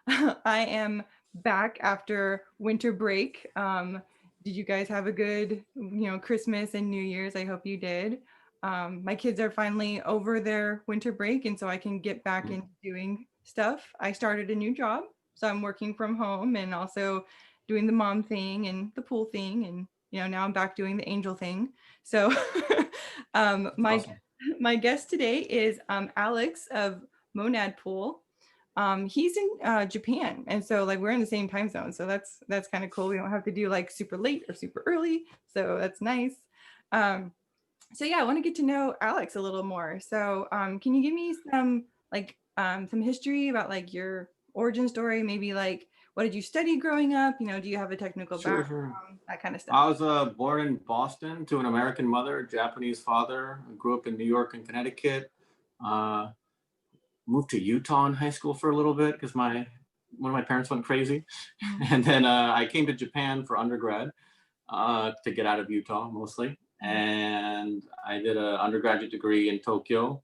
I am back after winter break. Did you guys have a good, Christmas and New Year's? I hope you did. My kids are finally over their winter break, and so I can get back into doing stuff. I started a new job, so I'm working from home and also doing the mom thing and the pool thing, and now I'm back doing the angel thing. So, um, That's my awesome. my guest today is Alex of Monad Pool. He's in Japan, and so like we're in the same time zone, so that's kind of cool. We don't have to do like super late or super early, so that's nice. um, so yeah, I want to get to know Alex a little more. So can you give me some history about like your origin story, maybe like what did you study growing up, do you have a technical Sure, sure. background, that kind of stuff. I was born in Boston to an American mother, Japanese father. I grew up in New York and Connecticut. Uh, Moved to Utah in high school for a little bit because my one of my parents went crazy, Mhm. and then I came to Japan for undergrad to get out of Utah mostly. And I did an undergraduate degree in Tokyo.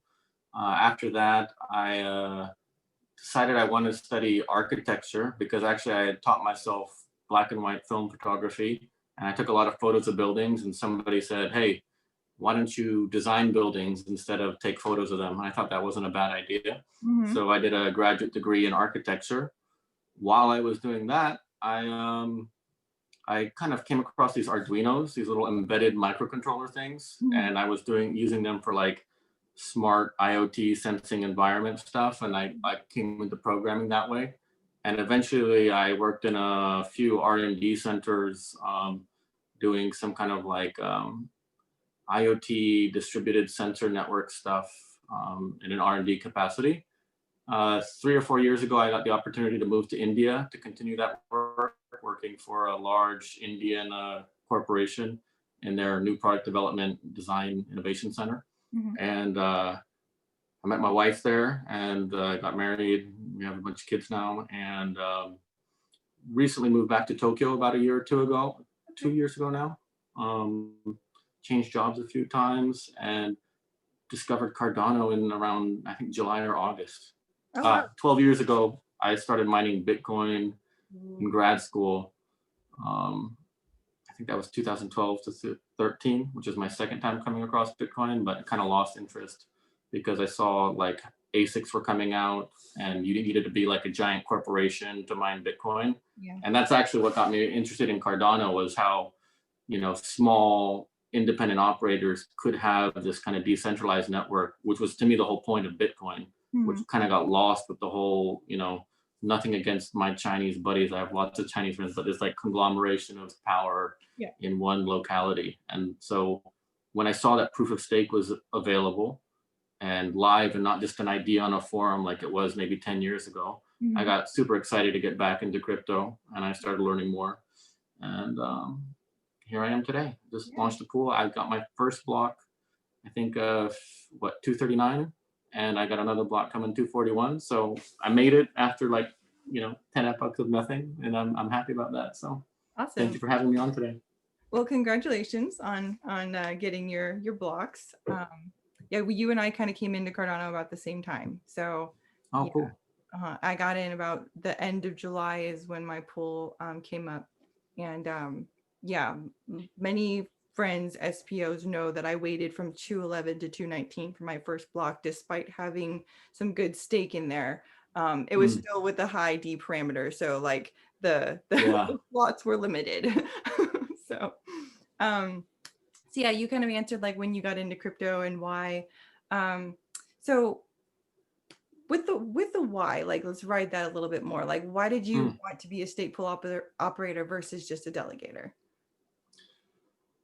After that, I decided I wanted to study architecture because actually I had taught myself black and white film photography, and I took a lot of photos of buildings. And somebody said, "Hey, why don't you design buildings instead of take photos of them?" And I thought that wasn't a bad idea. Mhm. So I did a graduate degree in architecture. While I was doing that, I kind of came across these Arduinos, these little embedded microcontroller things, Mhm. and I was using them for like smart IoT sensing environment stuff, and I came into programming that way. And eventually, I worked in a few R&D centers, doing some kind of like IoT distributed sensor network stuff in an R&D capacity. 3 or 4 years ago, I got the opportunity to move to India to continue that work, working for a large Indian corporation in their new product development design innovation center. Mhm. And I met my wife there and got married. We have a bunch of kids now, and recently moved back to Tokyo about a year or two ago, Okay. 2 years ago now. Changed jobs a few times and discovered Cardano in around, I think, July or August. Oh wow. 12 years ago, I started mining Bitcoin in Ooh. grad school. Um, I think that was 2012 to 13, which is my second time coming across Bitcoin, but kind of lost interest because I saw like ASICs were coming out and you needed to be like a giant corporation to mine Bitcoin. Yeah. And that's actually what got me interested in Cardano was how, small independent operators could have this kind of decentralized network, which was to me the whole point of Bitcoin, which Mhm. kind of got lost with the whole, nothing against my Chinese buddies. I have lots of Chinese friends, but this like conglomeration of power Yeah. in one locality. And so when I saw that proof of stake was available and live and not just an idea on a forum like it was maybe 10 years ago, I Mhm. got super excited to get back into crypto and I started learning more. And here I am today. Just Yeah. launched a pool. I got my first block, I think, 239, and I got another block coming 241. So I made it after like 10 epochs of nothing, and I'm happy about that. So thank Awesome. you for having me on today. Well, congratulations on getting your blocks. Yeah, you and I kind of came into Cardano about the same time. So Oh, yeah, cool. I got in about the end of July is when my pool came up, and yeah, many friends SPOs know that I waited from 211 to 219 for my first block, despite having some good stake in there. It was Mm, still with the high D parameter, so like the yeah. slots were limited. So, um, so yeah, you kind of answered like when you got into crypto and why. Um, so with the why, like let's ride that a little bit more. Like, why did you Mm. want to be a state pool operator versus just a delegator?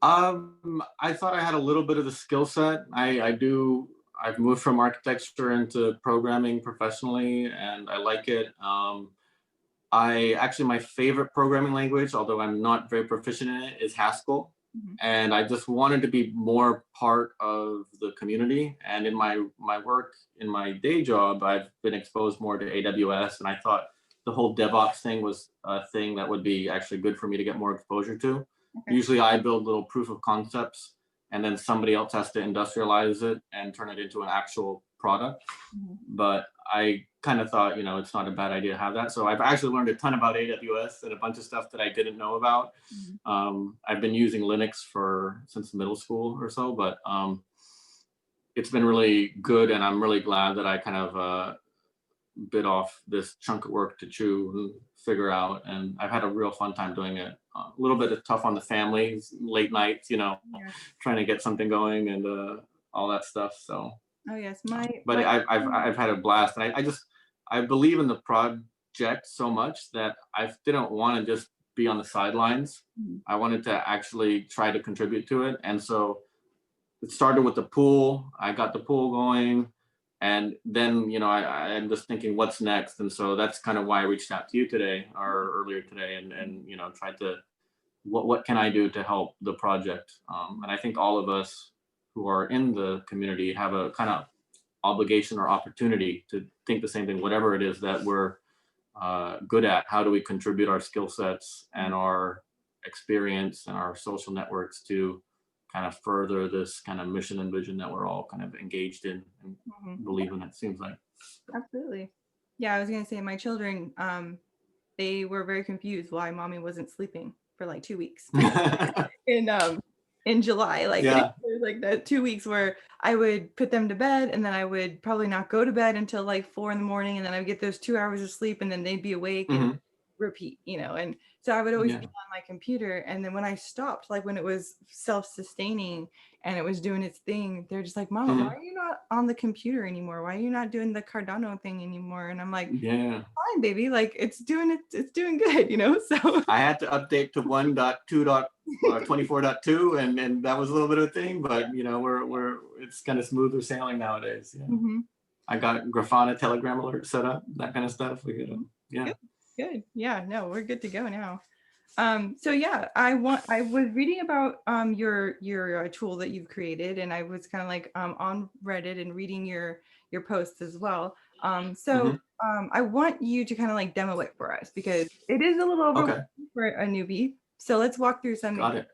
I thought I had a little bit of the skill set. I do. I've moved from architecture into programming professionally, and I like it. I actually, my favorite programming language, although I'm not very proficient in it, is Haskell. Mhm. And I just wanted to be more part of the community. And in my work, in my day job, I've been exposed more to AWS, and I thought the whole DevOps thing was a thing that would be actually good for me to get more exposure to. Okay. Usually, I build little proof of concepts, and then somebody else has to industrialize it and turn it into an actual product. But I kind of thought, it's not a bad idea to have that. So I've actually learned a ton about AWS and a bunch of stuff that I didn't know about. I've been using Linux since middle school or so, but it's been really good, and I'm really glad that I kind of bit off this chunk of work to chew and figure out. And I've had a real fun time doing it. A little bit tough on the family, late nights, trying to get something going and all that stuff. So. Oh yes, but I've had a blast, and I believe in the project so much that I didn't want to just be on the sidelines. I wanted to actually try to contribute to it, and so it started with the pool. I got the pool going, and then I'm just thinking, what's next? And so that's kind of why I reached out to you today or earlier today, and tried to what can I do to help the project? And I think all of us who are in the community have a kind of obligation or opportunity to think the same thing, whatever it is that we're good at. How do we contribute our skill sets and our experience and our social networks to kind of further this kind of mission and vision that we're all kind of engaged in and believe in, it seems like. Absolutely. Yeah, I was going to say my children, they were very confused why mommy wasn't sleeping for like 2 weeks in July. Like, yeah. There was like that 2 weeks where I would put them to bed, and then I would probably not go to bed until like 4 a.m, and then I would get those 2 hours of sleep, and then they'd be awake and repeat, and so I would always be on my computer. And then when I stopped, like when it was self-sustaining and it was doing its thing, they're just like, Mama, why are you not on the computer anymore? Why are you not doing the Cardano thing anymore? And I'm like, yeah, fine, baby, like it's doing good, so I had to update to 1.2.24.2, and that was a little bit of a thing, but we're it's kind of smoother sailing nowadays. I got Grafana Telegram alert set up, that kind of stuff. Good. Yeah, no, we're good to go now. So yeah, I was reading about your tool that you've created, and I was kind of like on Reddit and reading your posts as well. I want you to kind of like demo it for us, because it is a little overwhelming for a newbie. So let's walk through some. Got it.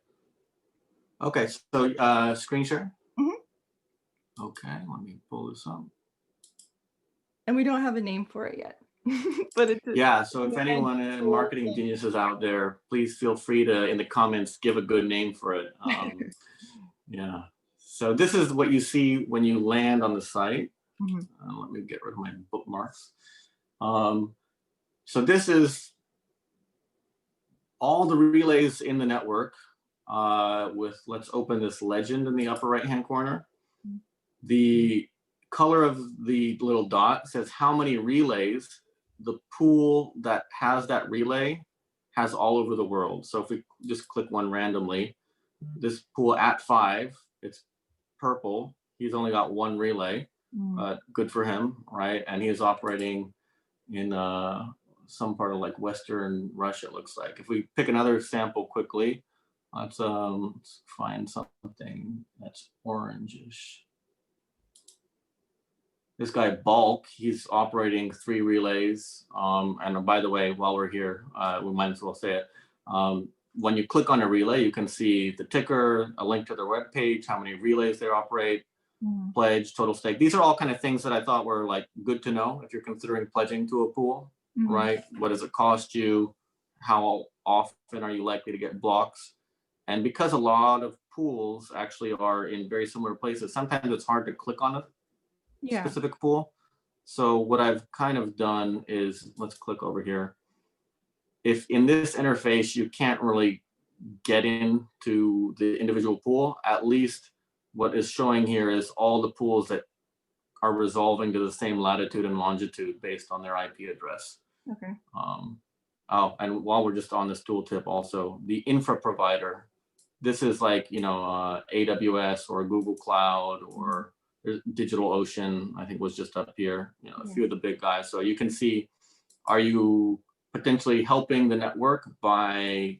Okay, so screen share. Okay, let me pull this up. And we don't have a name for it yet. But it's so if anyone in marketing geniuses out there, please feel free to in the comments give a good name for it. So this is what you see when you land on the site. Let me get rid of my bookmarks. So this is all the relays in the network let's open this legend in the upper right hand corner. The color of the little dot says how many relays the pool that has that relay has all over the world. So if we just click one randomly, this pool at 5, it's purple. He's only got one relay, but good for him, right? And he is operating in some part of like Western Russia, it looks like. If we pick another sample quickly, let's find something that's orangish. This guy Bulk, he's operating 3 relays. And by the way, while we're here, we might as well say it. When you click on a relay, you can see the ticker, a link to their webpage, how many relays they operate, pledge, total stake. These are all kind of things that I thought were like good to know if you're considering pledging to a pool, right? What does it cost you? How often are you likely to get blocks? And because a lot of pools actually are in very similar places, sometimes it's hard to click on a specific pool. So what I've kind of done is, let's click over here. If in this interface you can't really get into the individual pool, at least what is showing here is all the pools that are resolving to the same latitude and longitude based on their IP address. Okay. And while we're just on this tooltip, also the infra provider, this is like AWS or Google Cloud or DigitalOcean, I think was just up here, a few of the big guys. So you can see, are you potentially helping the network by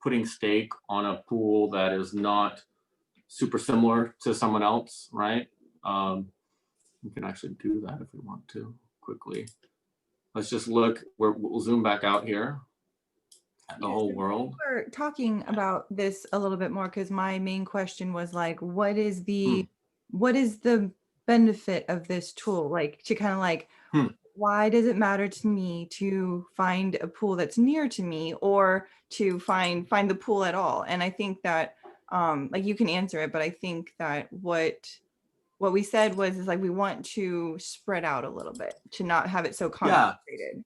putting stake on a pool that is not super similar to someone else, right? We can actually do that if we want to quickly. Let's just look, we'll zoom back out here at the whole world. We're talking about this a little bit more because my main question was like, what is the benefit of this tool? Like to kind of like, Hmm. why does it matter to me to find a pool that's near to me or to find the pool at all? And I think that like you can answer it, but I think that what we said was is like we want to spread out a little bit to not have it so Yeah. concentrated.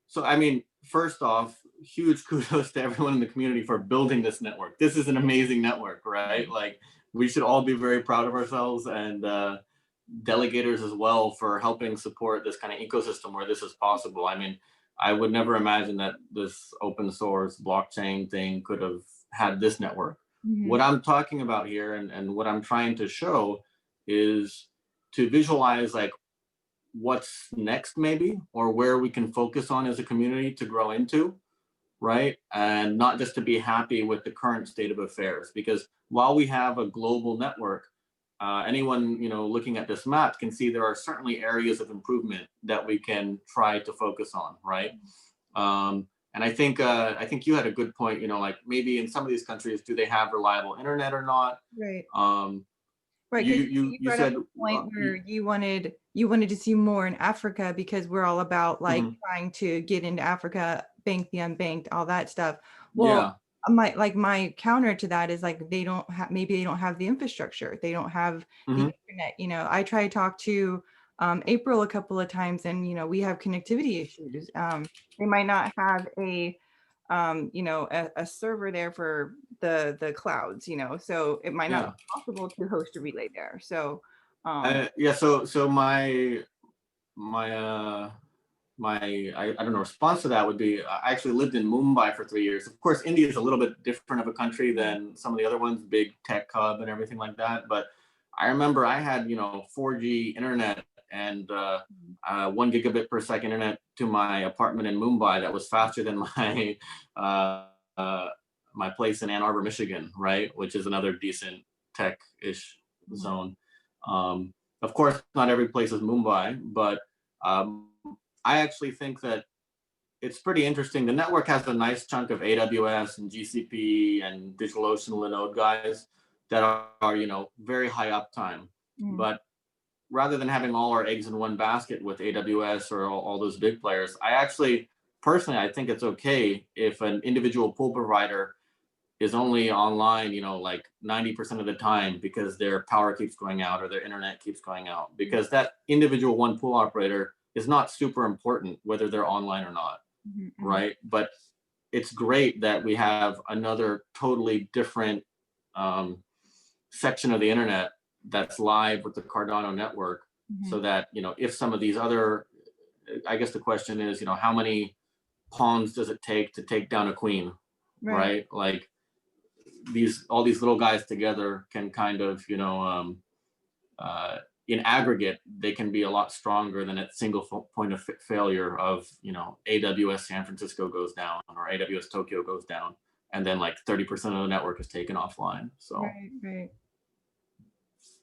So, I mean, first off, huge kudos to everyone in the community for building this network. This is an amazing network, right? Like, we should all be very proud of ourselves, and delegators as well for helping support this kind of ecosystem where this is possible. I mean, I would never imagine that this open source blockchain thing could have had this network. Mhm. What I'm talking about here, and what I'm trying to show is to visualize like what's next maybe, or where we can focus on as a community to grow into, right? And not just to be happy with the current state of affairs, because while we have a global network, anyone looking at this map can see there are certainly areas of improvement that we can try to focus on, right? And I think you had a good point, like maybe in some of these countries, do they have reliable internet or not? Right. um, Right, you because you you you brought up said a point where you wanted to see more in Africa because we're all about like mhm, trying to get into Africa, bank the unbanked, all that stuff. Well, yeah. my counter to that is like they don't have maybe they don't have the infrastructure, they don't have the Hmm. internet. I try to talk to April a couple of times, and we have connectivity issues. They might not have a server there for the clouds, so it might not be Yeah. possible to host a relay there. So, Yeah. So my I don't know, response to that would be I actually lived in Mumbai for 3 years. Of course, India is a little bit different of a country than some of the other ones, big tech hub and everything like that. But I remember I had 4G internet and 1 gigabit per second internet to my apartment in Mumbai that was faster than my uh, uh, my place in Ann Arbor, Michigan, right, which is another decent tech-ish Mhm. zone. Um, of course, not every place is Mumbai, but um, I actually think that it's pretty interesting. The network has a nice chunk of AWS and GCP and DigitalOcean Linode guys that are very high uptime. Mhm. But rather than having all our eggs in one basket with AWS or all those big players, I actually personally I think it's okay if an individual pool provider is only online, like 90% of the time because their power keeps going out or their internet keeps going out, because that individual one pool operator is not super important whether they're online or not, Mhm. Mhm. right? But it's great that we have another totally different um, section of the internet that's live with the Cardano network, Mhm. so that if some of these other, I guess the question is, how many pawns does it take down a queen, Right. right? Like all these little guys together can kind of uh, in aggregate they can be a lot stronger than a single point of failure of AWS San Francisco goes down or AWS Tokyo goes down, and then like 30% of the network is taken offline. So Right. Right.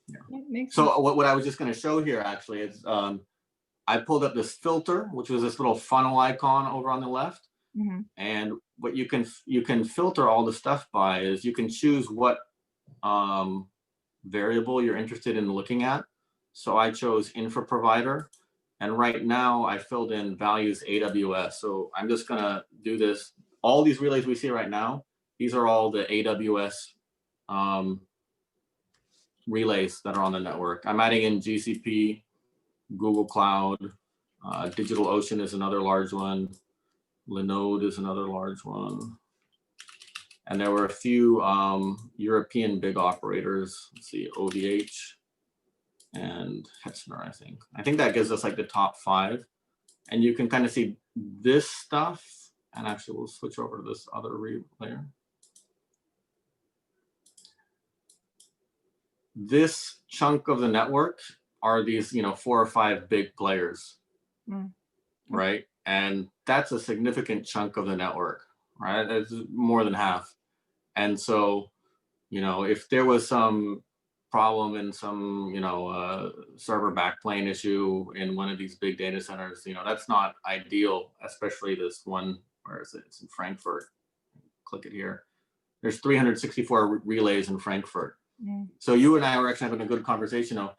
yeah. Yeah, makes sense. So what I was just going to show here actually is I pulled up this filter, which was this little funnel icon over on the left. Mhm. And what you can filter all the stuff by is you can choose what um, variable you're interested in looking at. So I chose infra provider, and right now I filled in values AWS. So I'm just gonna do this. All these relays we see right now, these are all the AWS um, relays that are on the network. I'm adding in GCP, Google Cloud, DigitalOcean is another large one. Linode is another large one. And there were a few European big operators. Let's see, OVH and Hetzner, I think. I think that gives us like the top 5. And you can kind of see this stuff. And actually, we'll switch over to this other layer. This chunk of the network are these, 4 or 5 big players, Mm. right? And that's a significant chunk of the network, right? That's more than half. And so, if there was some problem in some, server backplane issue in one of these big data centers, that's not ideal, especially this one, where is it? It's in Frankfurt. Click it here. There's 364 relays in Frankfurt. Mm. So you and I were actually having a good conversation of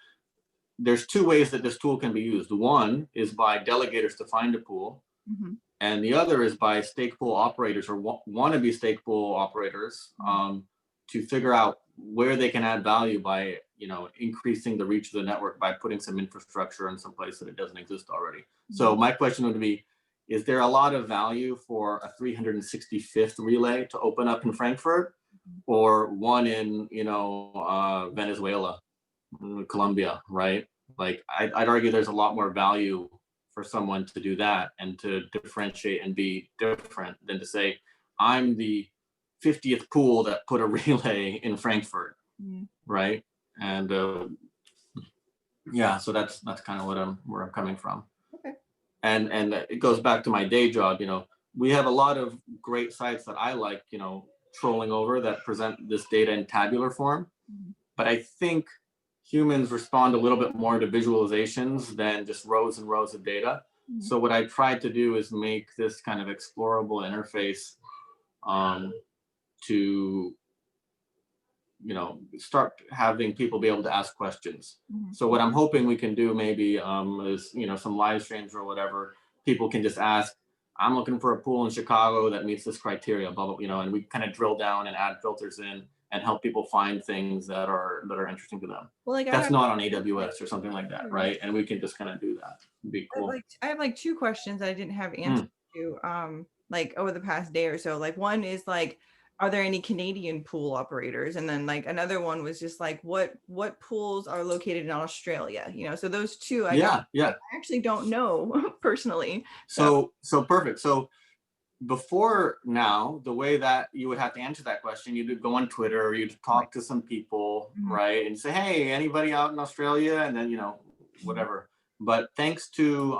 there's two ways that this tool can be used. One is by delegators to find a pool, Mhm. and the other is by stake pool operators or wannabe stake pool operators to figure out where they can add value by, increasing the reach of the network by putting some infrastructure in some place that it doesn't exist already. So my question would be, is there a lot of value for a 365th relay to open up in Frankfurt, or one in, Venezuela, Colombia, right? Like I'd argue there's a lot more value for someone to do that and to differentiate and be different than to say, I'm the 50th pool that put a relay in Frankfurt, right? And yeah, so that's kind of where I'm coming from. Okay. And it goes back to my day job. We have a lot of great sites that I like, trolling over that present this data in tabular form. But I think humans respond a little bit more to visualizations than just rows and rows of data. So what I tried to do is make this kind of explorable interface to start having people be able to ask questions. So what I'm hoping we can do maybe is some live streams or whatever, people can just ask, I'm looking for a pool in Chicago that meets this criteria, blah, blah, and we kind of drill down and add filters in and help people find things that are interesting to them. Well, like that's not on AWS or something like that, right? And we can just kind of do that. It'd be cool. I have like two questions I didn't have answers to like over the past day or so. Like one is like, are there any Canadian pool operators? And then like another one was just like what pools are located in Australia? So those two I actually don't know personally. So perfect. So before now, the way that you would have to answer that question, you'd go on Twitter, or you'd talk to some people, right? And say, hey, anybody out in Australia? And then, whatever. But thanks to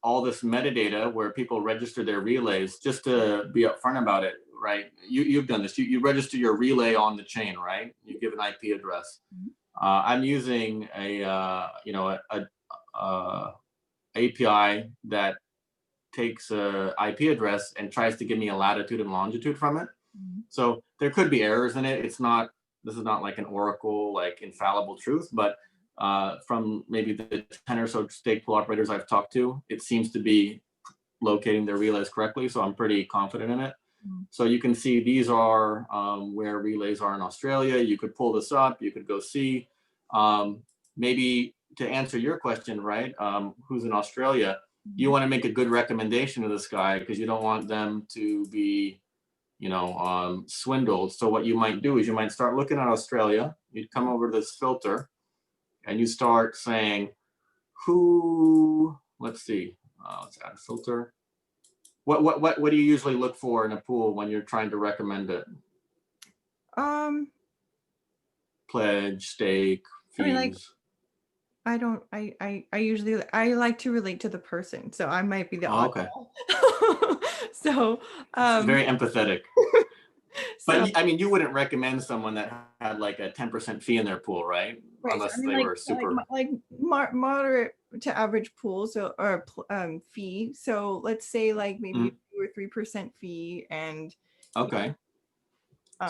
all this metadata where people register their relays, just to be upfront about it, right? You've done this. You register your relay on the chain, right? You give an IP address. I'm using a API that takes a IP address and tries to give me a latitude and longitude from it. So there could be errors in it. This is not like an oracle, like infallible truth, but from maybe the 10 or so stake pool operators I've talked to, it seems to be locating their relays correctly. So I'm pretty confident in it. So you can see these are where relays are in Australia. You could pull this up, you could go see. Maybe to answer your question, right, who's in Australia, you want to make a good recommendation to this guy because you don't want them to be, swindled. So what you might do is you might start looking at Australia. You'd come over to this filter and you start saying, let's see, let's add a filter. What do you usually look for in a pool when you're trying to recommend it? Pledge, stake, fees. I mean, I don't, I usually, I like to relate to the person. So I might be the oddball. So, very empathetic. But I mean, you wouldn't recommend someone that had like a 10% fee in their pool, right? Unless they were super moderate to average pool, so or fee. So let's say like maybe 2 or 3% fee, and okay.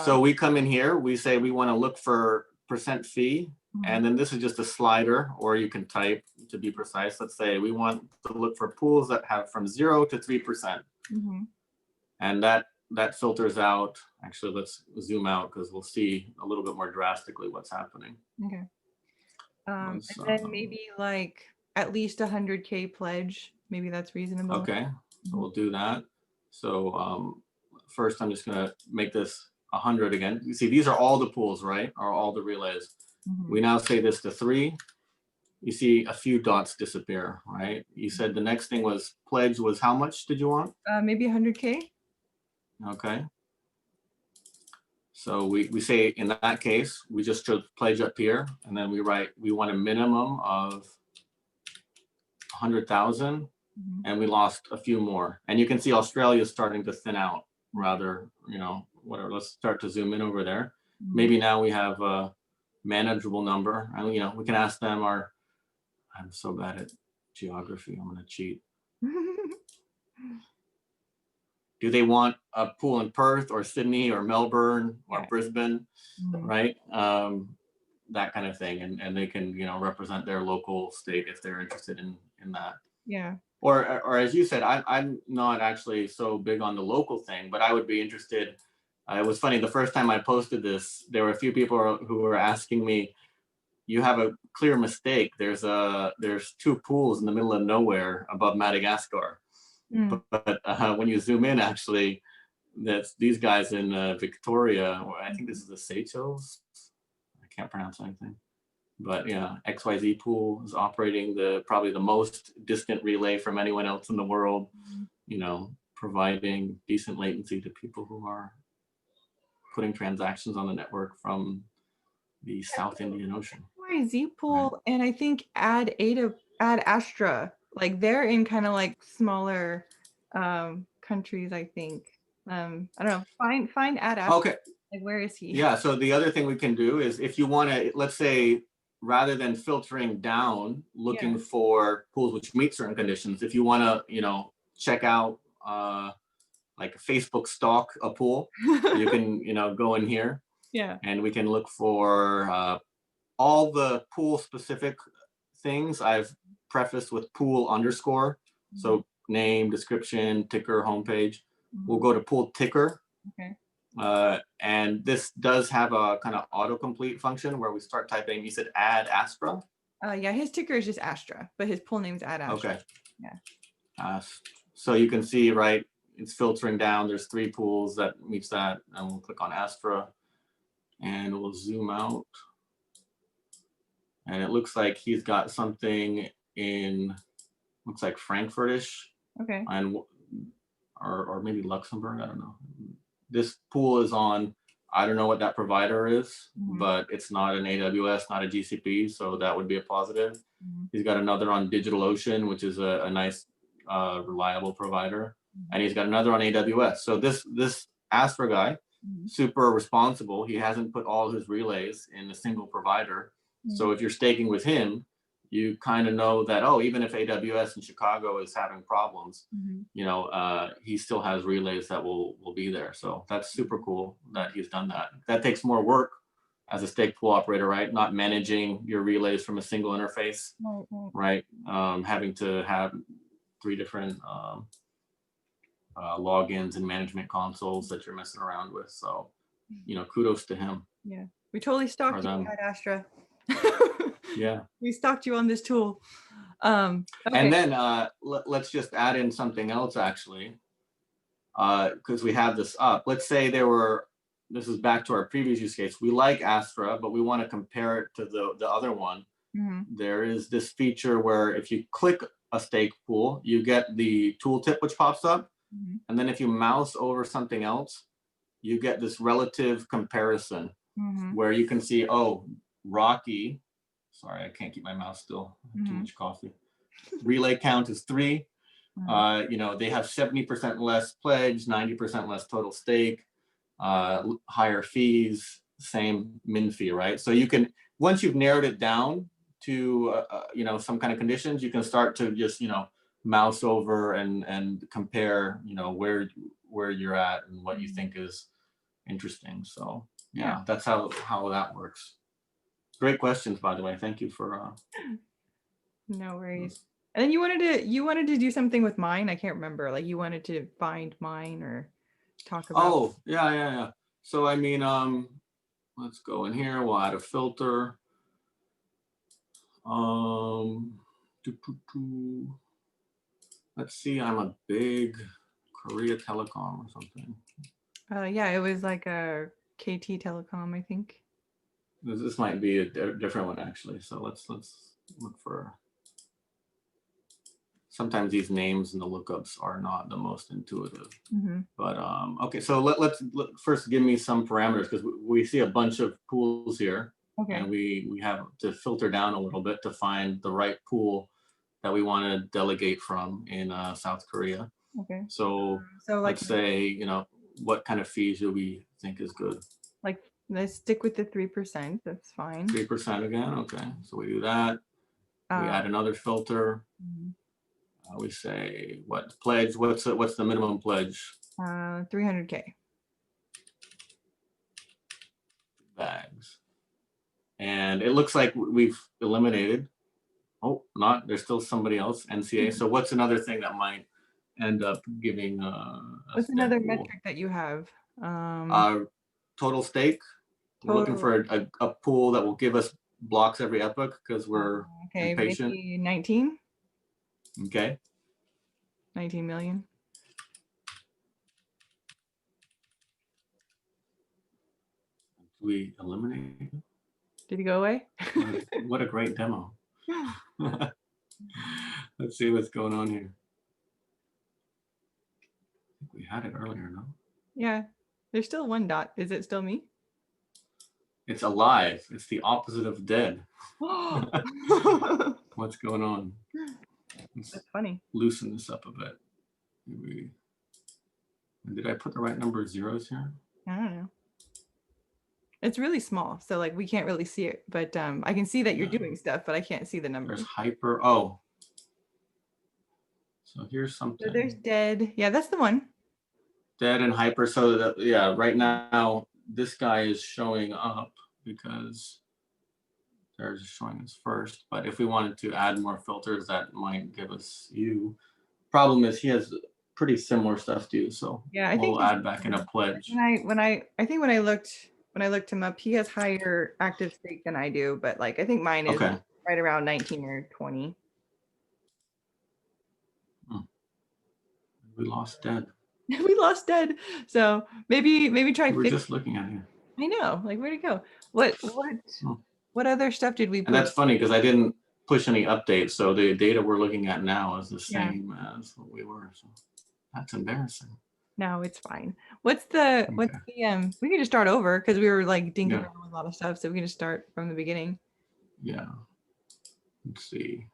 So we come in here, we say we want to look for percent fee, and then this is just a slider, or you can type to be precise. Let's say we want to look for pools that have from 0 to 3%, and that filters out. Actually, let's zoom out because we'll see a little bit more drastically what's happening. Okay. And then maybe like at least 100K pledge. Maybe that's reasonable. Okay, so we'll do that. So first, I'm just gonna make this 100 again. You see, these are all the pools, right? Are all the relays. We now say this to 3. You see a few dots disappear, right? You said the next thing was pledge was how much did you want? Maybe 100K. Okay. So we say in that case, we just chose pledge up here, and then we write, we want a minimum of 100,000, and we lost a few more. And you can see Australia is starting to thin out rather, whatever. Let's start to zoom in over there. Maybe now we have a manageable number. And, we can ask them I'm so bad at geography. I'm going to cheat. Do they want a pool in Perth or Sydney or Melbourne or Brisbane, right? that kind of thing, and they can, you know, represent their local state if they're interested in that. Yeah. Or as you said, I'm not actually so big on the local thing, but I would be interested. It was funny, the first time I posted this, there were a few people who were asking me, you have a clear mistake. There's two pools in the middle of nowhere above Madagascar. Mm. But when you zoom in, actually, that's these guys in Victoria. Or I think this is the Seychelles. I can't pronounce anything. But yeah, XYZ pool is operating probably the most distant relay from anyone else in the world, you know, providing decent latency to people who are putting transactions on the network from the South Indian Ocean. Z Right. pool and I think Ad Astra, like they're in kind of like smaller countries, I think. I don't know. Find Ad Astra. Okay. Like where is he? Yeah. So the other thing we can do is if you want to, let's say, rather than filtering down, looking for pools which meet certain conditions, if you want to, you know, check out like Facebook stalk a pool, you can, you know, go in here. Yeah. And we can look for all the pool specific things I've prefaced with pool underscore. So name, description, ticker, homepage. We'll go to pool ticker. Okay. And this does have a kind of autocomplete function where we start typing. You said Ad Astra. Yeah, his ticker is just Astra, but his pool name is Ad Astra. Okay. Yeah. So you can see, right, it's filtering down. There's 3 pools that meets that. And we'll click on Astra and we'll zoom out. And it looks like he's got something in, looks like Frankfurtish. Okay. And or maybe Luxembourg, I don't know. This pool is on, I don't know what that provider is, but it's not an AWS, not a GCP, so that would be a positive. He's got another on DigitalOcean, which is a nice, reliable provider, and he's got another on AWS. So this Astra guy, super responsible. He hasn't put all his relays in a single provider. So if you're staking with him, you kind of know that, oh, even if AWS in Chicago is having problems, you know, he still has relays that will be there. So that's super cool that he's done that. That takes more work as a stake pool operator, right? Not managing your relays from a single interface, right? Having to have 3 different logins and management consoles that you're messing around with. So, you know, kudos to him. Yeah, we totally stalked you at Astra. Yeah. We stalked you on this tool. Okay. And then let's just add in something else, actually, because we have this up. Let's say this is back to our previous use case. We like Astra, but we want to compare it to the other one. There is this feature where if you click a stake pool, you get the tooltip which pops up. And then if you mouse over something else, you get this relative comparison where you can see, oh, Rocky, sorry, I can't keep my mouse still, too much coffee. Relay count is 3. You know, they have 70% less pledge, 90% less total stake, higher fees, same min fee, right? So you can, once you've narrowed it down to, you know, some kind of conditions, you can start to just, you know, mouse over and compare, you know, where you're at and what you think is interesting. So yeah, that's how that works. Great questions, by the way. Thank you for no worries. And then you wanted to do something with mine. I can't remember. Like you wanted to find mine or talk about. Oh, yeah. So I mean, let's go in here. We'll add a filter. Let's see. I'm a big Korea Telecom or something. Yeah, it was like a KT Telecom, I think. This might be a different one, actually. So let's look for. Sometimes these names and the lookups are not the most intuitive. But okay, so let's first give me some parameters, because we see a bunch of pools here. Okay. And we have to filter down a little bit to find the right pool that we want to delegate from in South Korea. Okay. So like, let's say, you know, what kind of fees do we think is good? Like, let's stick with the 3%. That's fine. 3% again. Okay. So we do that. We add another filter. We say what pledge? What's the minimum pledge? 300K. Bags. And it looks like we've eliminated. Oh, not, there's still somebody else, NCA. So what's another thing that might end up giving What's us dead another pool? metric that you have? Total stake. We're looking for a pool that will give us blocks every epoch because we're impatient. Maybe 19. Okay. 19 million. We eliminate. Did he go away? What a great demo. Let's see what's going on here. I think we had it earlier, no? Yeah, there's still one dot. Is it still me? It's alive. It's the opposite of dead. What's going on? That's funny. Loosen this up a bit. Maybe. Did I put the right number of zeros here? I don't know. It's really small, so like we can't really see it, but I can see that you're doing stuff, but I can't see the numbers. There's hyper. Oh. So here's something. So there's dead. Yeah, that's the one. Dead and hyper. So that, yeah, right now this guy is showing up because they're just showing us first. But if we wanted to add more filters, that might give us you. Problem is he has pretty similar stuff too. So yeah, I think we'll add back in a pledge. When I looked him up, he has higher active stake than I do, but like I think mine is right around 19 or 20. We lost dead. We lost dead. So maybe try. We're just looking at here. I know, like where'd it go? What other stuff did we put? And that's funny because I didn't push any updates, so the data we're looking at now is the same as what we were. So that's embarrassing. No, it's fine. What's the we can just start over because we were like dinking around with a lot of stuff, so we can just start from the beginning. Yeah. Let's see.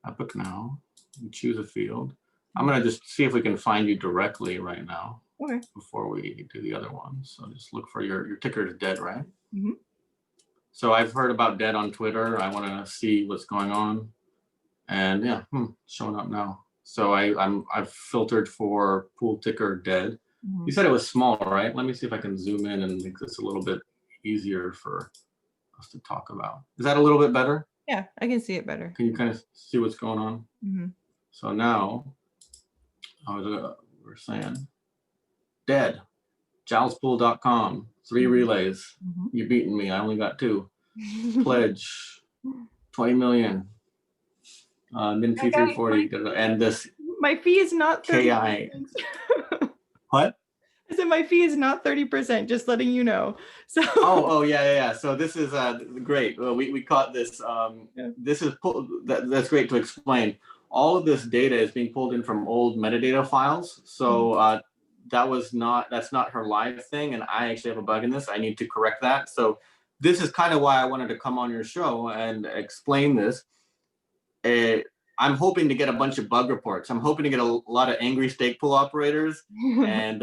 Epoch now. We choose a field. I'm gonna just see if we can find you directly right now. Okay. Before we do the other one. So just look for your ticker is dead, right? Mm-hmm. So I've heard about dead on Twitter. I want to see what's going on. And yeah, showing up now. So I've filtered for pool ticker dead. Mm-hmm. You said it was small, right? Let me see if I can zoom in and make this a little bit easier for us to talk about. Is that a little bit better? Yeah, I can see it better. Can you kind of see what's going on? Mm-hmm. So now we're saying dead. JowlsPool.com, 3 relays. Mm-hmm. You're beating me. I only got 2. Pledge 20 million. Min fee 340. And this. My fee is not 30%. What? I said my fee is not 30%. Just letting you know. So. Oh yeah. So this is great. Well, we caught this. This is that's great to explain. All of this data is being pulled in from old metadata files. So. That's not her live thing, and I actually have a bug in this. I need to correct that. So this is kind of why I wanted to come on your show and explain this. I'm hoping to get a bunch of bug reports. I'm hoping to get a lot of angry stake pool operators and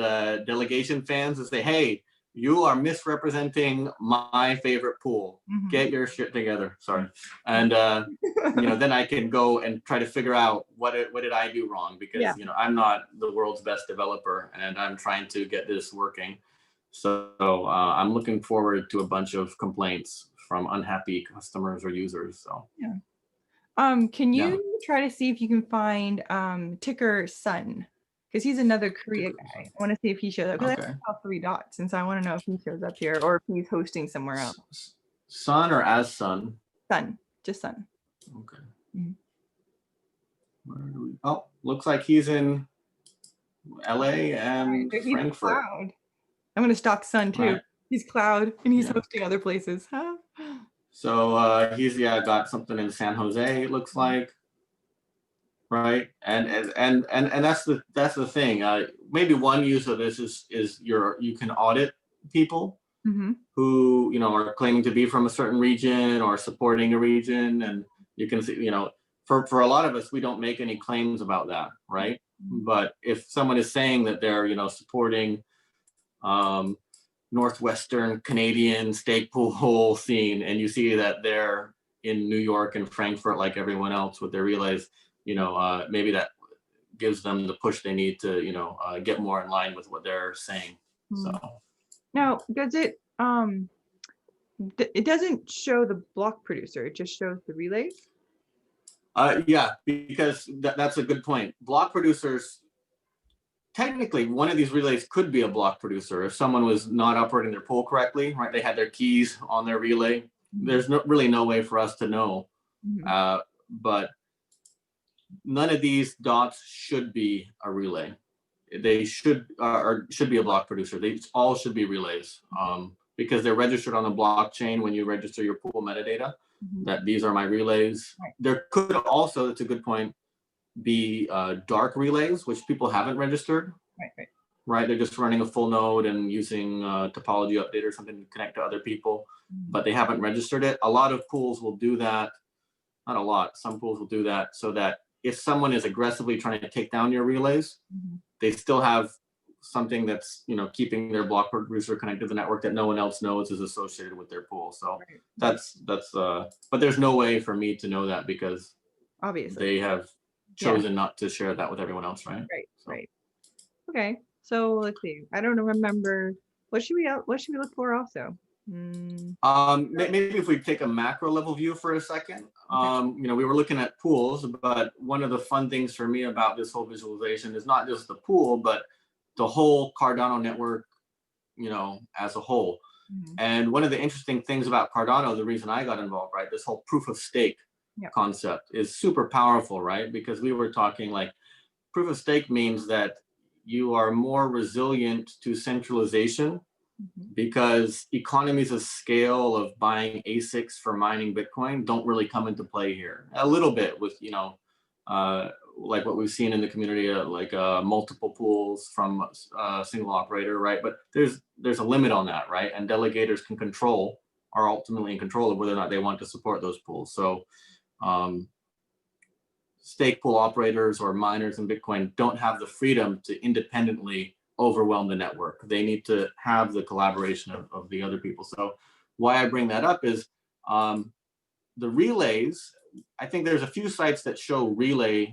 delegation fans to say, hey, you are misrepresenting my favorite pool. Mm-hmm. Get your shit together. Sorry. And then I can go and try to figure out what did I do wrong, because I'm not the world's best developer and I'm trying to get this working. So I'm looking forward to a bunch of complaints from unhappy customers or users. So can you try to see if you can find ticker Sun? Because he's another Korea guy. I want to see if he shows up. Because I saw 3 dots, and so I want to know if he shows up here or if he's hosting somewhere else. Sun or as Sun? Sun, just Sun. Okay. Mm-hmm. Where do we? Oh, looks like he's in LA and Frankfurt. Cloud. I'm going to stalk Sun too. Right. He's Cloud, and he's hosting other places. Huh? So he's got something in San Jose. It looks like. Right, and that's the thing. Maybe one use of this is you can audit people who are claiming to be from a certain region or supporting a region, and you can see for a lot of us, we don't make any claims about that, right? Mm-hmm. But if someone is saying that they're supporting Northwestern Canadian stake pool scene, and you see that they're in New York and Frankfurt like everyone else with their relays. Maybe that gives them the push they need to, get more in line with what they're saying. So now, does it It doesn't show the block producer, it just shows the relay. Yeah, because that's a good point. Block producers, technically, one of these relays could be a block producer if someone was not operating their pool correctly, right? They had their keys on their relay. There's really no way for us to know. Mhm. But none of these dots should be a relay. They should or should be a block producer. They all should be relays because they're registered on the blockchain when you register your pool metadata. Mhm. That these are my relays. Right. There could also, that's a good point, be dark relays, which people haven't registered. Right. Right, they're just running a full node and using topology update or something to connect to other people, but they haven't registered it. A lot of pools will do that. Not a lot. Some pools will do that so that if someone is aggressively trying to take down your relays, they still have something that's keeping their block producer connected to the network that no one else knows is associated with their pool. So Right. that's but there's no way for me to know that because Obviously. they have chosen not to share that with everyone else, right? Right. So. Right. Okay. So let's see. I don't remember. What should we look for also? Maybe if we take a macro level view for a second, we were looking at pools, but one of the fun things for me about this whole visualization is not just the pool, but the whole Cardano network, as a whole. And one of the interesting things about Cardano, the reason I got involved, right, this whole proof of stake concept is super powerful, right? Because we were talking like proof of stake means that you are more resilient to centralization because economies of scale of buying ASICs for mining Bitcoin don't really come into play here. A little bit with, like what we've seen in the community, like multiple pools from a single operator, right? But there's a limit on that, right? And delegators are ultimately in control of whether or not they want to support those pools. So stake pool operators or miners in Bitcoin don't have the freedom to independently overwhelm the network. They need to have the collaboration of the other people. So why I bring that up is the relays. I think there's a few sites that show relays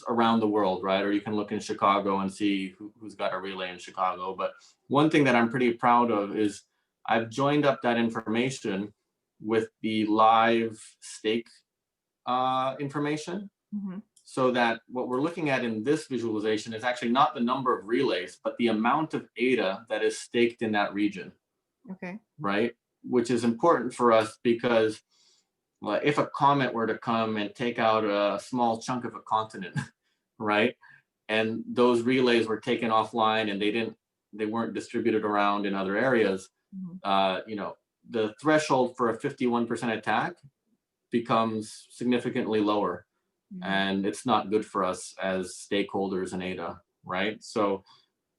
around the world, right? Or you can look in Chicago and see who's got a relay in Chicago. But one thing that I'm pretty proud of is I've joined up that information with the live stake information. So that what we're looking at in this visualization is actually not the number of relays, but the amount of ADA that is staked in that region. Okay. Right? Which is important for us because if a comet were to come and take out a small chunk of a continent, right? And those relays were taken offline and they weren't distributed around in other areas, the threshold for a 51% attack becomes significantly lower. And it's not good for us as stakeholders in ADA, right? So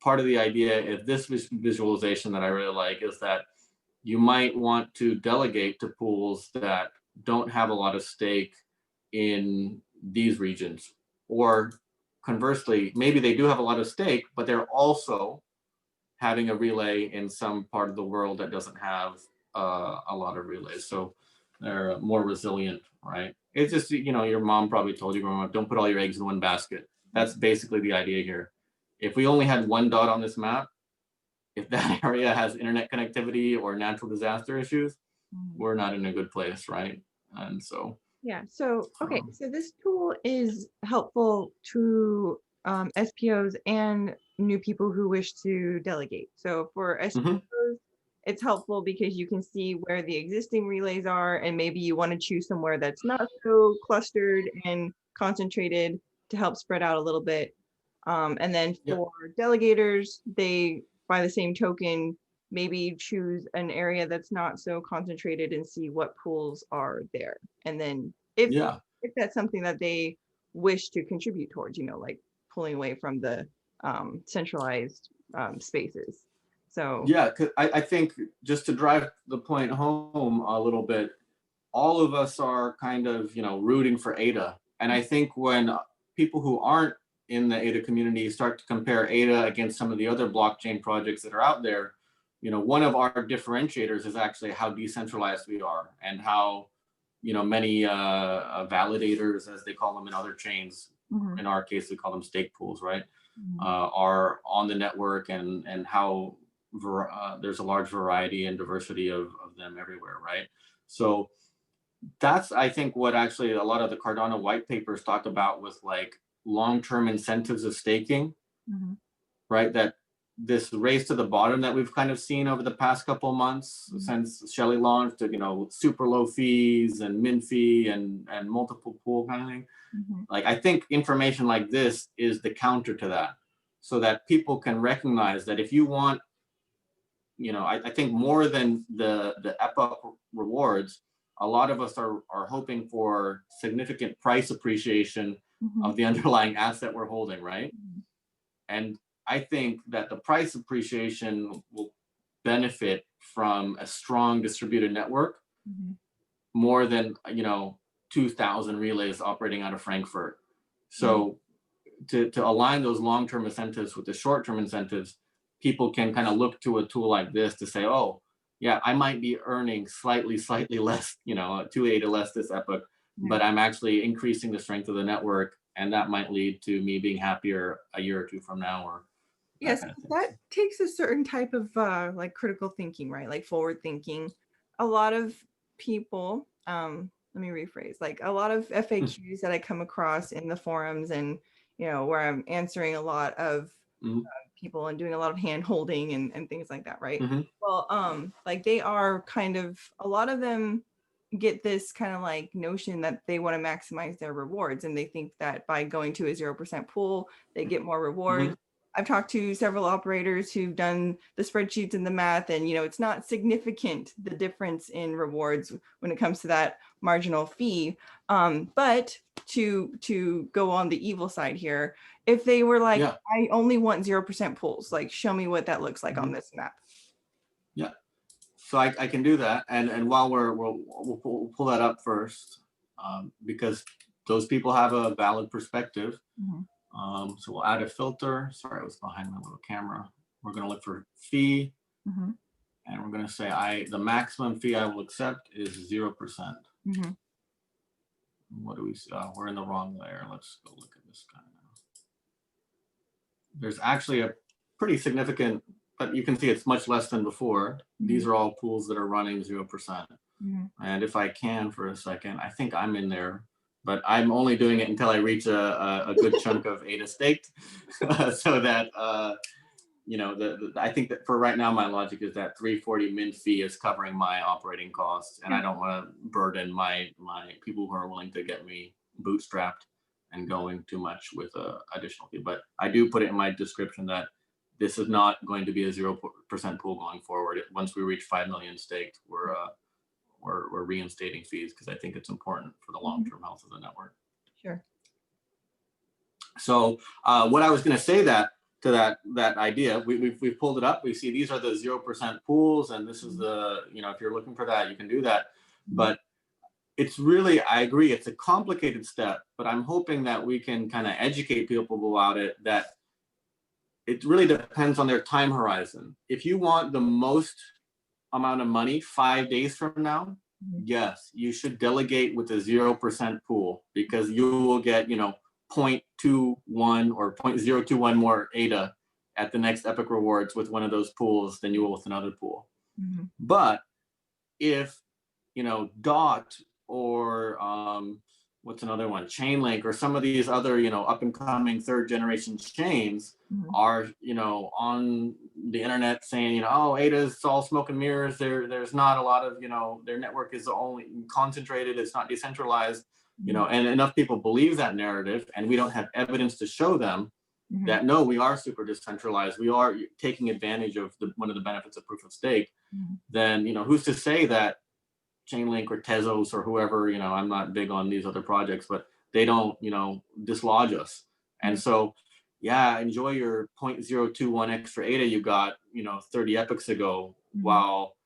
part of the idea of this visualization that I really like is that you might want to delegate to pools that don't have a lot of stake in these regions. Or conversely, maybe they do have a lot of stake, but they're also having a relay in some part of the world that doesn't have a lot of relays. So they're more resilient, right? It's just, your mom probably told you growing up, don't put all your eggs in one basket. That's basically the idea here. If we only had one dot on this map, if that area has internet connectivity or natural disaster issues, we're not in a good place, right? And so. Yeah, so, okay, so this tool is helpful to SPOs and new people who wish to delegate. So for SPOs, it's helpful because you can see where the existing relays are, and maybe you want to choose somewhere that's not so clustered and concentrated to help spread out a little bit. And then for delegators, they, by the same token, maybe choose an area that's not so concentrated and see what pools are there. And then if that's something that they wish to contribute towards, like pulling away from the centralized spaces. So yeah, 'cause I think just to drive the point home a little bit, all of us are kind of rooting for ADA, and I think when people who aren't in the ADA community start to compare ADA against some of the other blockchain projects that are out there, one of our differentiators is actually how decentralized we are and how many validators, as they call them in other chains, in our case we call them stake pools, right, are on the network, and how there's a large variety and diversity of them everywhere. everywhere, right? So that's, I think, what actually a lot of the Cardano white papers talk about with like long-term incentives of staking, Mhm. right? That this race to the bottom that we've kind of seen over the past couple of months Mhm. since Shelley launched, you know, super low fees and min fee and multiple pool kind of thing. Mhm. Like, I think information like this is the counter to that, so that people can recognize that if you want, you know, I think more than the epoch rewards, a lot of us are hoping for significant price appreciation Mhm. of the underlying asset we're holding, right? Mhm. And I think that the price appreciation will benefit from a strong distributed network Mhm. more than, you know, 2,000 relays operating out of Frankfurt. Mhm. So to align those long-term incentives with the short-term incentives, people can kind of look to a tool like this to say, oh, yeah, I might be earning slightly less, you know, 2 ADA less this epoch, Yeah. but I'm actually increasing the strength of the network, and that might lead to me being happier a year or two from now, or that Yes, kind of thing. that takes a certain type of like critical thinking, right? Like forward thinking. A lot of people, let me rephrase, like a lot of FAQs that I come across in the forums and, you know, where I'm answering a lot of Mhm, people and doing a lot of hand holding and things like that, right? mhm, Well, like they are kind of, a lot of them get this kind of like notion that they want to maximize their rewards, and they think that by going to a 0% pool they get more rewards. mhm. I've talked to several operators who've done the spreadsheets and the math, and you know, it's not significant, the difference in rewards when it comes to that marginal fee. But to go on the evil side here, if they were like, Yeah. I only want 0% pools, like show me what that looks like on Mhm. this map. Yeah. So I can do that, and while we'll pull that up first, because those people have a valid perspective. Mhm. So we'll add a filter. Sorry, I was behind my little camera. We're going to look for fee, Mhm. and we're going to say the maximum fee I will accept is 0%. Mhm. What do we see? We're in the wrong layer. Let's go look at this guy now. There's actually a pretty significant, but you can see it's much less than before. These Mhm. are all pools that are running 0%. Mhm. And if I can for a second, I think I'm in there, but I'm only doing it until I reach a good chunk of ADA staked, so that you know, I think that for right now, my logic is that 340 min fee is covering my operating costs, and Yeah. I don't want to burden my people who are willing to get me bootstrapped and going too much with a additional fee. But I do put it in my description that this is not going to be a 0% pool going forward. Once we reach 5 million staked, we're reinstating fees, because I think it's important for the Mhm. long-term health of the network. Sure. So what I was going to say that idea, we've pulled it up. We see these are the 0% pools, and this is the, you know, if you're looking for that, you can do that. Mhm. But it's really, I agree, it's a complicated step, but I'm hoping that we can kind of educate people about it, that it really depends on their time horizon. If you want the most amount of money 5 days from now, Mhm. yes, you should delegate with a 0% pool, because you will get, you know, 0.21 or 0.021 more ADA at the next Epic Rewards with one of those pools than you will with another pool. Mhm. But if, you know, Dot or what's another one, Chainlink, or some of these other, you know, up and coming third generation chains Mhm. are, you know, on the internet saying, you know, oh, ADA is all smoke and mirrors. There's not a lot of, you know, their network is only concentrated, it's not decentralized, you know, Mhm. and enough people believe that narrative, and we don't have evidence to show them Mhm. that no, we are super decentralized, we are taking advantage of one of the benefits of proof of stake. Mhm. Then, you know, who's to say that Chainlink or Tezos or whoever, you know, I'm not big on these other projects, but they don't, you know, dislodge us. And Yeah. so, yeah, enjoy your 0.021 extra ADA you got, you know, 30 epochs ago, Mhm. while,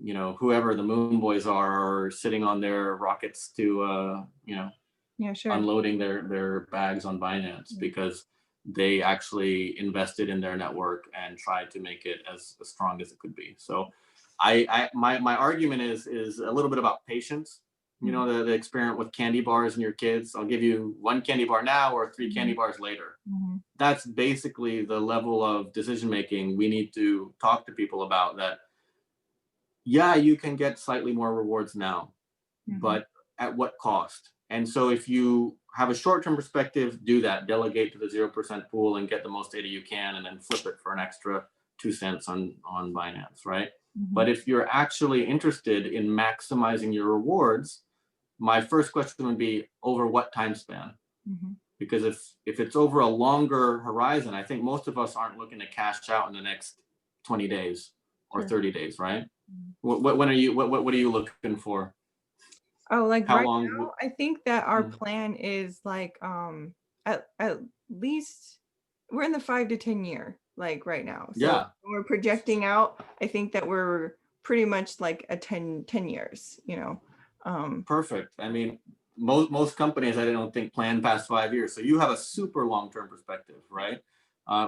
you know, whoever the Moon Boys are sitting on their rockets to, you know, Yeah, sure. unloading their bags on Binance, Yeah. because they actually invested in their network and tried to make it as strong as it could be. So my argument is a little bit about patience. You Mhm. know, the experiment with candy bars and your kids. I'll give you one candy bar now or three candy Mhm. bars later. Mhm. That's basically the level of decision making we need to talk to people about. That Yeah, you can get slightly more rewards now, Mm-hmm. but at what cost? And so if you have a short-term perspective, do that. Delegate to the 0% pool and get the most data you can, and then flip it for an extra 2 cents on Binance, right? Mm-hmm. But if you're actually interested in maximizing your rewards, my first question would be over what time span? Mm-hmm. Because if it's over a longer horizon, I think most of us aren't looking to cash out in the next 20 days or Sure. 30 days, right? Mhm. When are you what are you looking for? Oh, like How right long? now, I think that our Mm, plan is like at least we're in the 5 to 10 year like right now. So yeah, when we're projecting out, I think that we're pretty much like a 10 years, you know. Um perfect. I mean, most companies I don't think plan past 5 years. So you have a super long-term perspective, right?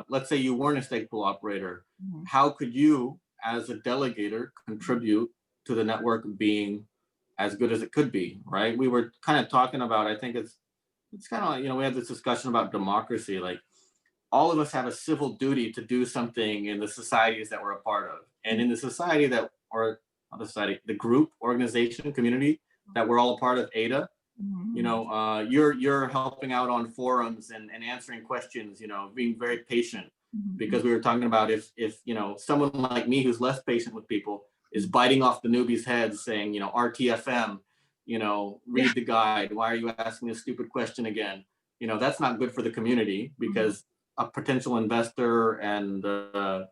Let's say you weren't a stake pool operator. mhm. How could you, as a delegator, contribute to the network being as good as it could be, right? We were kind of talking about, I think it's kind of like, we had this discussion about democracy. Like all of us have a civil duty to do something in the societies that we're a part of. And in the society that, or not the society, the group, organization, community that we're all a part of, ADA, Mhm. you're helping out on forums and answering questions, being very patient, Mhm. because we were talking about if someone like me who's less patient with people is Mhm. biting off the newbies' heads saying, RTFM, Yeah. read the guide. Why are you asking this stupid question again? That's not good for the community, Mhm. because a potential investor and the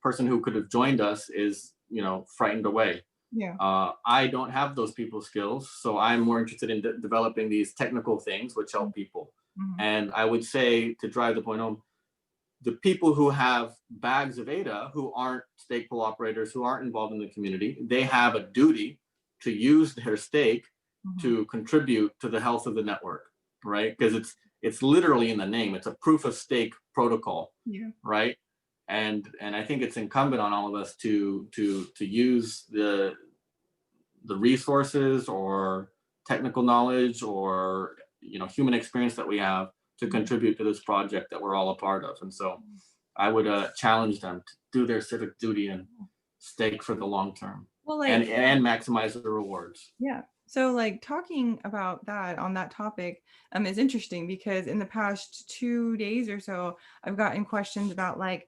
person who could have joined us is, frightened away. Yeah. I don't have those people skills, so I'm more interested in developing these technical things which help people. Mhm. And I would say, to drive the point home, the people who have bags of ADA, who aren't stake pool operators, who aren't involved in the community, they have a duty to use their stake Mhm. to contribute to the health of the network, right? Because it's literally in the name. It's a proof of stake protocol, Yeah. right? And I think it's incumbent on all of us to use the resources or technical knowledge or human experience that we have to Mhm. contribute to this project that we're all a part of. And so I would challenge them to do their civic duty and stake for the long term, Well, and maximize the rewards. yeah. So like talking about that on that topic is interesting because in the past 2 days or so, I've gotten questions about like,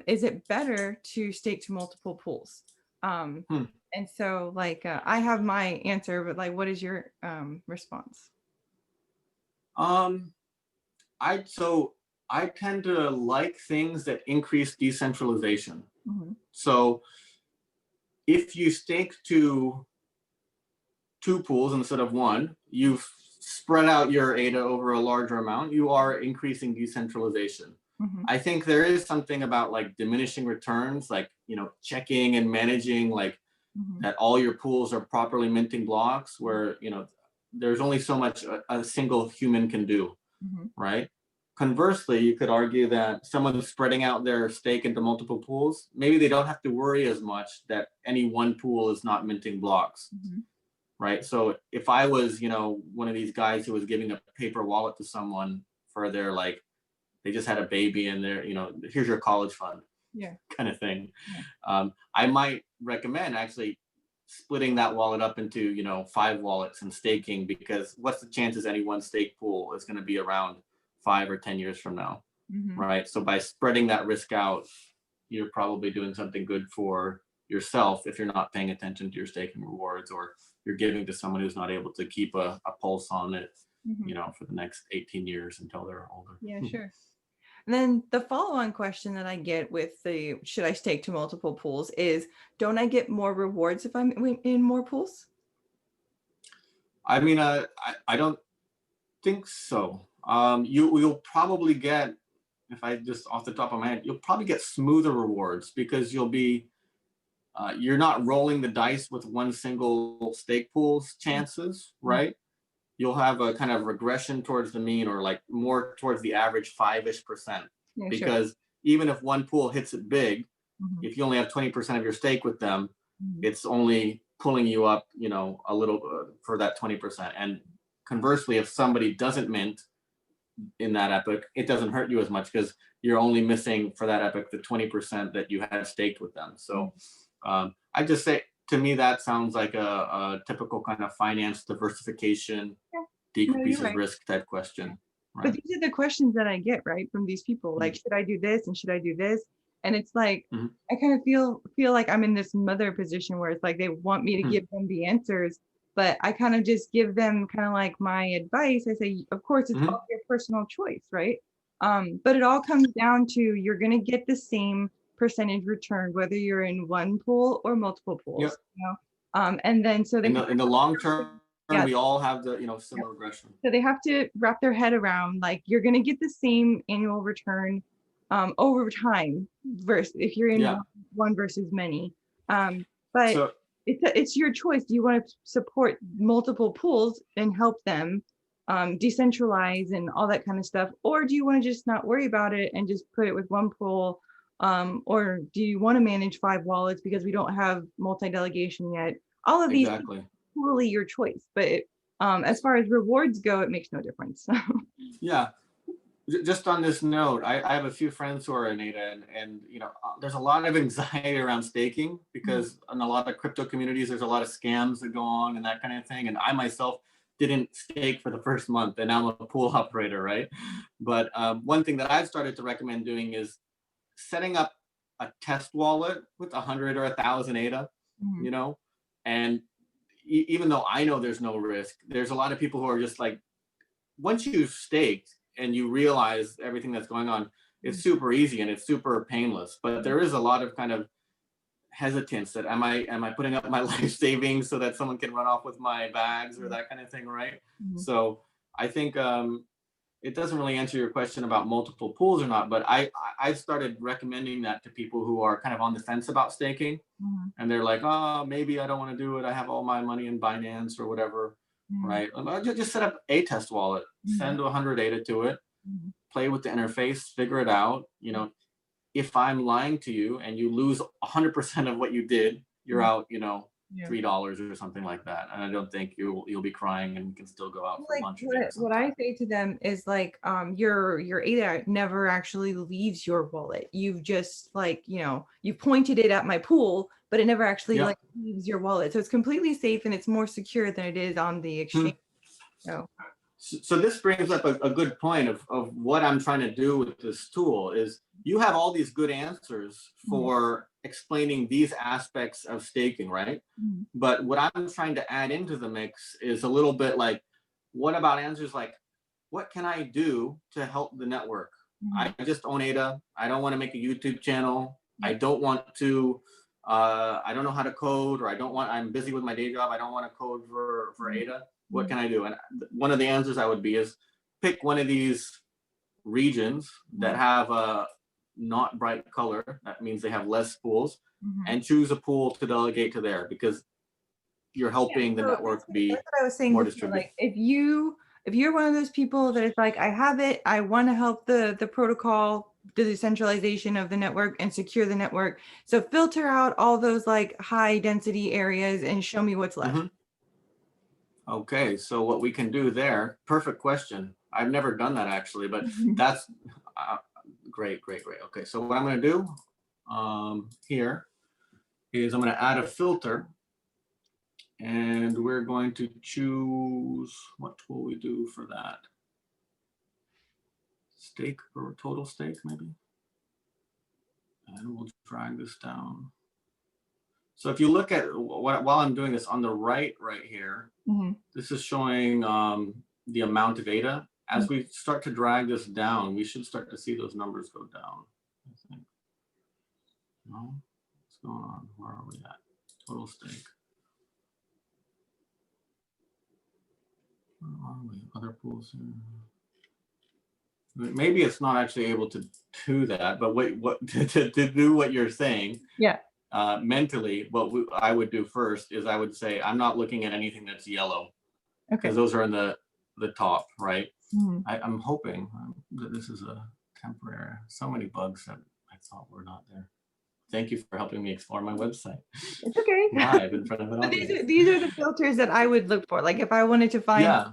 is it better to stake to multiple pools? Um, Hmm. and so like I have my answer, but like, what is your response? Um, I tend to like things that increase decentralization. Hmm. So if you stake to two pools instead of one, you've spread out your ADA over a larger amount, you are increasing decentralization. Hmm. I think there is something about like diminishing returns, like, checking and managing like Hmm. that all your pools are properly minting blocks, where, there's only so much a single human can do, Hmm. right? Conversely, you could argue that someone who's spreading out their stake into multiple pools, maybe they don't have to worry as much that any one pool is not minting blocks, Hmm. right? So if I was, one of these guys who was giving a paper wallet to someone for their, like, they just had a baby and they're, here's your college fund Yeah. kind of thing. Yeah. I might recommend actually splitting that wallet up into, 5 wallets and staking, because what's the chances any one stake pool is going to be around 5 or 10 years from now, Hmm. right? So by spreading that risk out, you're probably doing something good for yourself if you're not paying attention to your staking rewards, or you're giving to someone who's not able to keep a pulse on it, Hmm. for the next 18 years until they're older. Yeah, sure. And then the follow-on question that I get with the should I stake to multiple pools is, don't I get more rewards if I'm in more pools? I mean, I don't think so. You'll probably get, if I just off the top of my head, you'll probably get smoother rewards, because you're not rolling the dice with one single stake pool's chances, Mhm. right? You'll have a kind of regression towards the mean, or like more towards the average 5-ish%. Yeah, sure. Because even if one pool hits it big, Mhm. if you only have 20% of your stake with them, Mhm. it's only pulling you up, a little for that 20%. And conversely, if somebody doesn't mint in that epoch, it doesn't hurt you as much, because you're only missing for that epoch the 20% that you had staked with them. Mhm. So I just say to me, that sounds like a typical kind of finance diversification, Yeah. No, you're decreases right. risk type question, But right? these are the questions that I get, right, from these people. Like, Mhm. should I do this and should I do this? And it's like Mhm. I kind of feel like I'm in this mother position where it's like they want me to Mhm. give them the answers, but I kind of just give them kind of like my advice. I say, of course, it's all Mhm. your personal choice, right? But it all comes down to you're gonna get the same percentage return whether you're in one pool or multiple pools, Yep. you know. And then so they In kind the long term, of yeah. we all have the Yep. similar regression. So they have to wrap their head around like you're going to get the same annual return over time versus if you're in Yeah. one versus many. But So it's your choice. Do you want to support multiple pools and help them decentralize and all that kind of stuff, or do you want to just not worry about it and just put it with one pool? Or do you want to manage 5 wallets because we don't have multi-delegation yet? All of these exactly. totally your choice, but as far as rewards go, it makes no difference. Yeah. Just on this note, I have a few friends who are in ADA, and there's a lot of anxiety around staking because in a lot of crypto communities, there's a lot of scams that go on and that kind of thing. And I myself didn't stake for the first month, and now I'm a pool operator, right? But one thing that I've started to recommend doing is setting up a test wallet with 100 or 1,000 ADA, Mhm. you know, and even though I know there's no risk, there's a lot of people who are just like, once you've staked and you realize everything that's going on, it's super easy and it's super painless. But there is a lot of kind of hesitance that am I putting up my life savings so that someone can run off with my bags or that kind of thing, right? Mhm. So I think it doesn't really answer your question about multiple pools or not, but I've started recommending that to people who are kind of on the fence about staking, Mhm. and they're like, oh, maybe I don't want to do it. I have all my money in Binance or whatever, Mhm. right? Just set up a test wallet, Mhm. send 100 ADA to it, Mhm. play with the interface, figure it out. If I'm lying to you and you lose 100% of what you did, you're Mhm. out, Yeah. $3 or something like that. And I don't think you'll be crying and you can still go out for Like lunch or dinner what sometime. I say to them is like your ADA never actually leaves your wallet. You've just like, you pointed it at my pool, but it never actually Yeah. like leaves your wallet. So it's completely safe and it's more secure than it is on the Hmm. exchange. So So this brings up a good point of what I'm trying to do with this tool is you have all these good answers mhm. for explaining these aspects of staking, right? Mhm. But what I'm trying to add into the mix is a little bit like, what about answers like, what can I do to help the network? I Mhm. just own ADA. I don't want to make a YouTube channel. I Yep. don't want to, I don't know how to code, or I'm busy with my day job. I don't want to code for Mhm. ADA. What Mhm. can I do? And one of the answers I would be is pick one of these regions that Mhm. have a not bright color. That means they have less pools, Mhm. and choose a pool to delegate to there because you're Yeah, helping the so network that's be what I was saying more before. distributed. Like if you're one of those people that it's like, I have it, I want to help the protocol, the decentralization of the network and secure the network. So filter out all those like high density areas and show me what's left. Mhm. Okay, so what we can do there, perfect question. I've never done that actually, but that's uh, great, great, great. Okay, so what I'm going to do here is I'm going to add a filter, and we're going to choose what tool we do for that. Stake or total stake, maybe. And we'll drag this down. So if you look at while I'm doing this on the right here, Mhm. this is showing the amount of ADA. As we start to drag this down, we should start to see those numbers go down, I think. No? What's going on? Where are we at? Total stake. Where are we? Other pools here. Maybe it's not actually able to do that, but what to do what you're saying Yeah. mentally, what I would do first is I would say I'm not looking at anything that's yellow Okay. because those are in the top, right? Mhm. I'm hoping that this is a temporary. So many bugs that I thought were not there. Thank you for helping me explore my website It's okay. live in front of an But audience. these are the filters that I would look for. Like if I wanted to find Yeah.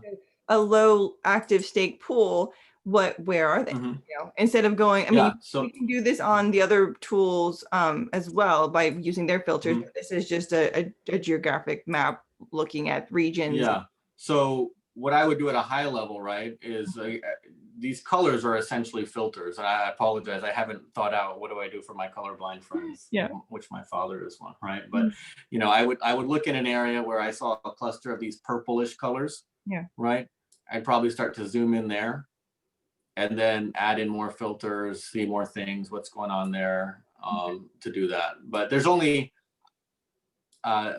a low active stake pool, where are they? Mhm. You know, instead of going, I Yeah. mean, So you can do this on the other tools as well by using their filters, mhm. but this is just a geographic map looking at regions. Yeah. So what I would do at a high level, right, is these colors are essentially filters. And I apologize, I haven't thought out what do I do for my colorblind friends, Yeah. which my father is one, right? But Mhm. you know, I would look in an area where I saw a cluster of these purplish colors, Yeah. right? I'd probably start to zoom in there and then add in more filters, see more things, what's going on there, to do that. But there's only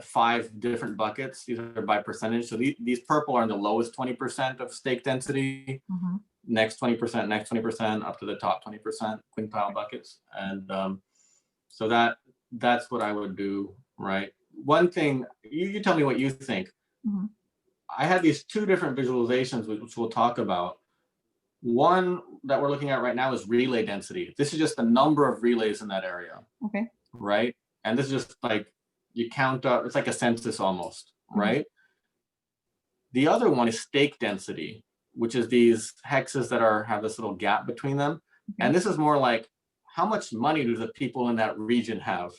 5 different buckets. These are by percentage. So these purple are in the lowest 20% of stake density, Mhm. next 20%, next 20%, up to the top 20% quintile buckets. And so that's what I would do, right? One thing, you tell me what you think. Mhm. I have these 2 different visualizations, which we'll talk about. One that we're looking at right now is relay density. This is just the number of relays in that area, Okay. right? And this is just like you count up, it's like a census almost, Mhm. right? The other one is stake density, which is these hexes that have this little gap between them. Okay. And this is more like how much money do the people in that region have?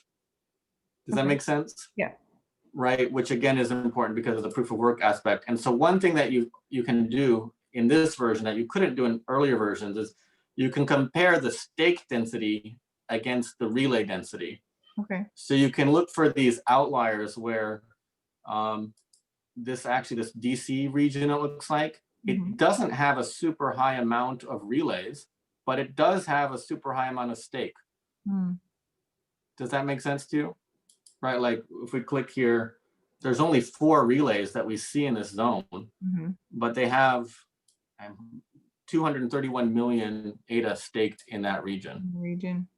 Does that Okay. make sense? Yeah. Right, which again is important because of the proof of work aspect. And so one thing that you can do in this version that you couldn't do in earlier versions is you can compare the stake density against the relay density. Okay. So you can look for these outliers where this DC region, it looks like, Mhm. it doesn't have a super high amount of relays, but it does have a super high amount of stake. Mm. Does that make sense to you? Right, like if we click here, there's only 4 relays that we see in this zone, Mhm. but they have 231 million ADA staked in that region. Region.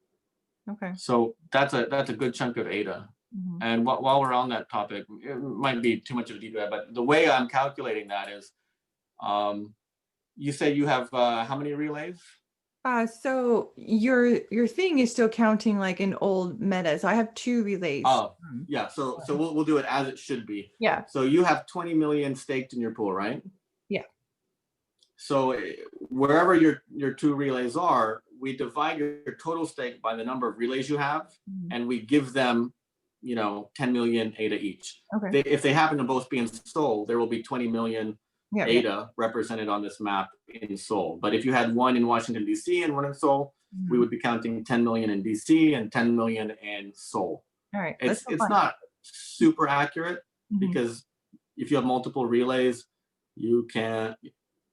Okay. So that's a good chunk of ADA. Mhm. And while we're on that topic, it might be too much of a deep dive, but the way I'm calculating that is, you say you have how many relays? So your thing is still counting like an old meta. So I have 2 relays. Oh, yeah. So we'll do it as it should be. Yeah. So you have 20 million staked in your pool, right? Yeah. So wherever your 2 relays are, we divide your total stake by the number of relays you have, Mhm. and we give them, 10 million ADA each. Okay. If they happen to both be in Seoul, there will be 20 million Yeah. ADA represented on this map in Seoul. But if you had one in Washington, D.C. and one in Seoul, we Mhm. would be counting 10 million in D.C. and 10 million in Seoul. All right. That's It's fine. not super accurate Mhm. because if you have multiple relays, you can,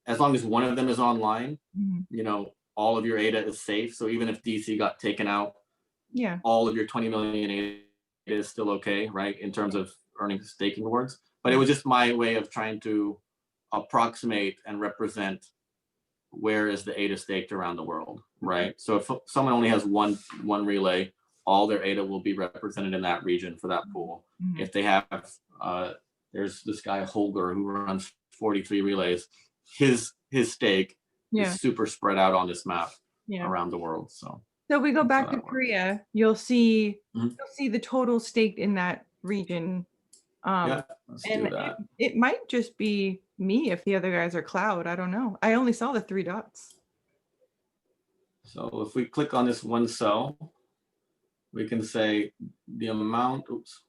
as long as one of them is online, Mhm. all of your ADA is safe. So even if DC got taken out, Yeah. all of your 20 million ADA is still okay, right? In terms of earning staking rewards. But it Yeah. was just my way of trying to approximate and represent where is the ADA staked around the world, right? So if someone only has one relay, all their ADA will be represented in that region for that pool. Mhm. If they have, there's this guy Holger who runs 43 relays. His stake Yeah. is super spread out on this map Yeah. around the world. So So if we go that's how back to that works. Korea, Mhm. you'll see the total staked in that region. Yeah, let's And do that. it might just be me if the other guys are cloud. I don't know. I only saw the 3 dots. So if we click on this one cell, we can say the amount, oops,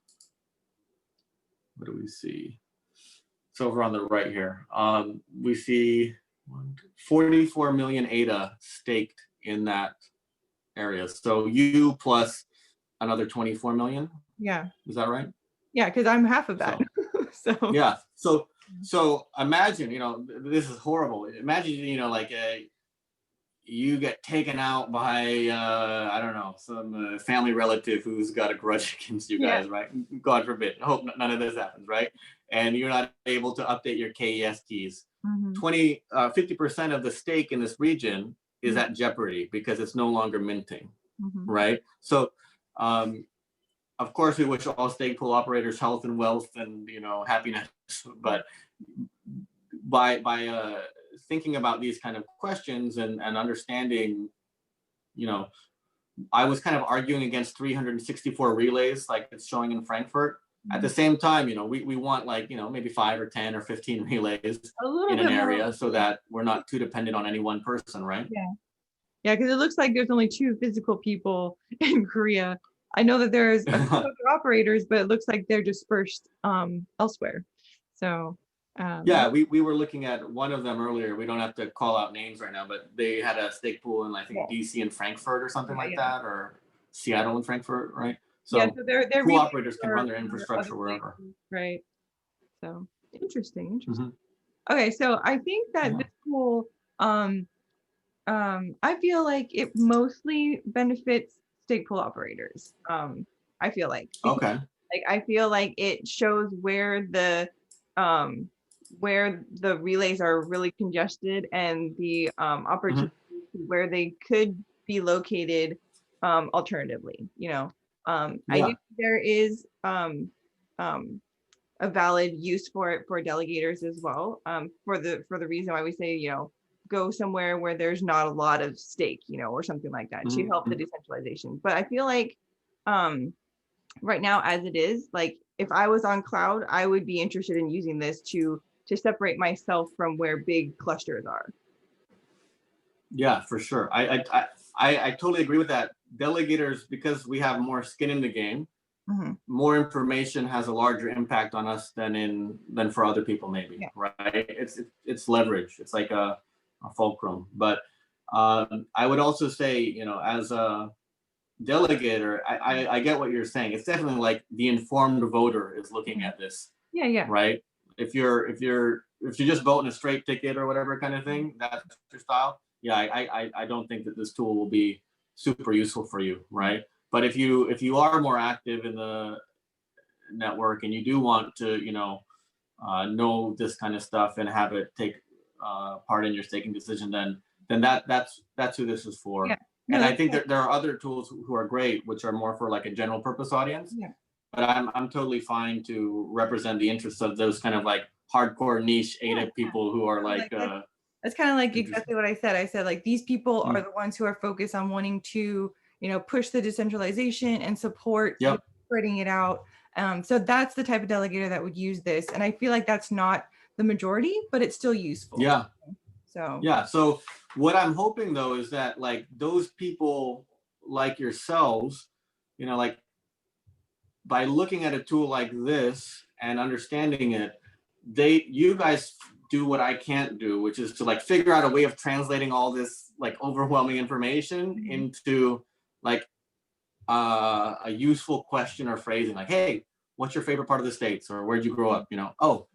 what do we see? It's over on the right here. We see 44 million ADA staked in that area. So you plus another 24 million. Yeah. Is that right? Yeah, because I'm half of that. So So yeah. So imagine, this is horrible. Imagine, like you get taken out by I don't know, some family relative who's got a grudge against you yeah. guys, right? God forbid. I hope none of this happens, right? And you're not able to update your KES keys. Mhm. 50% of the stake in this region is Mhm. at jeopardy because it's no longer minting, Mhm. right? So of course we wish all stake pool operators health and wealth and happiness, but by thinking about these kind of questions and understanding, you know, I was kind of arguing against 364 relays like it's showing in Frankfurt. At the same time, we want like, maybe 5 or 10 or 15 relays A little in an bit more. area so that we're not too dependent on any one person, right? Yeah. Yeah, because it looks like there's only 2 physical people in Korea. I know that there's a few other operators, but it looks like they're dispersed elsewhere. So Yeah, we were looking at one of them earlier. We don't have to call out names right now, but they had a stake pool in, I think, DC and Frankfurt or something like that, or Seattle and Frankfurt, right? yeah, So so they're pool really operators can run their infrastructure wherever. right. So interesting. Mhm. Okay, so I think that this pool, I feel like it mostly benefits stake pool operators. I feel like Okay. like I feel like it shows um where the relays are really congested and the opportunities where they could be located alternatively, I do Yeah. think there is um a valid use for it for delegators as well, for the reason why we say, go somewhere where there's not a lot of stake, or something like that to help the decentralization. But I feel like um right now, as it is, like if I was on cloud, I would be interested in using this to separate myself from where big clusters are. Yeah, for sure. I totally agree with that. Delegators, because we have more skin in the game, more information has a larger impact on us than for other people, maybe. Yeah. Right? It's leverage. It's like a fulcrum. But I would also say, as a delegator, I get what you're saying. It's definitely like the informed voter is looking at this. Yeah. Right? If you're just voting a straight ticket or whatever kind of thing, that's your style. Yeah, I don't think that this tool will be super useful for you, right? But if you are more active in the network and you do want to, know this kind of stuff and have it take part in your staking decision, then that's who this is for. Yeah. And I think that there are other tools who are great, which are more for like a general purpose audience. Yeah. But I'm totally fine to represent the interests of those kind of like hardcore niche ADA people who are like that's kind of like exactly what I said. I said like these people are Mm. the ones who are focused on wanting to, push the decentralization and support Yep. spreading it out. So that's the type of delegator that would use this. And I feel like that's not the majority, but it's still useful. Yeah. So Yeah. So what I'm hoping though is that like those people like yourselves, like by looking at a tool like this and understanding it, you guys do what I can't do, which is to like figure out a way of translating all this like overwhelming information into like a useful question or phrasing, like, hey, what's your favorite part of the States, or where'd you grow up? Oh,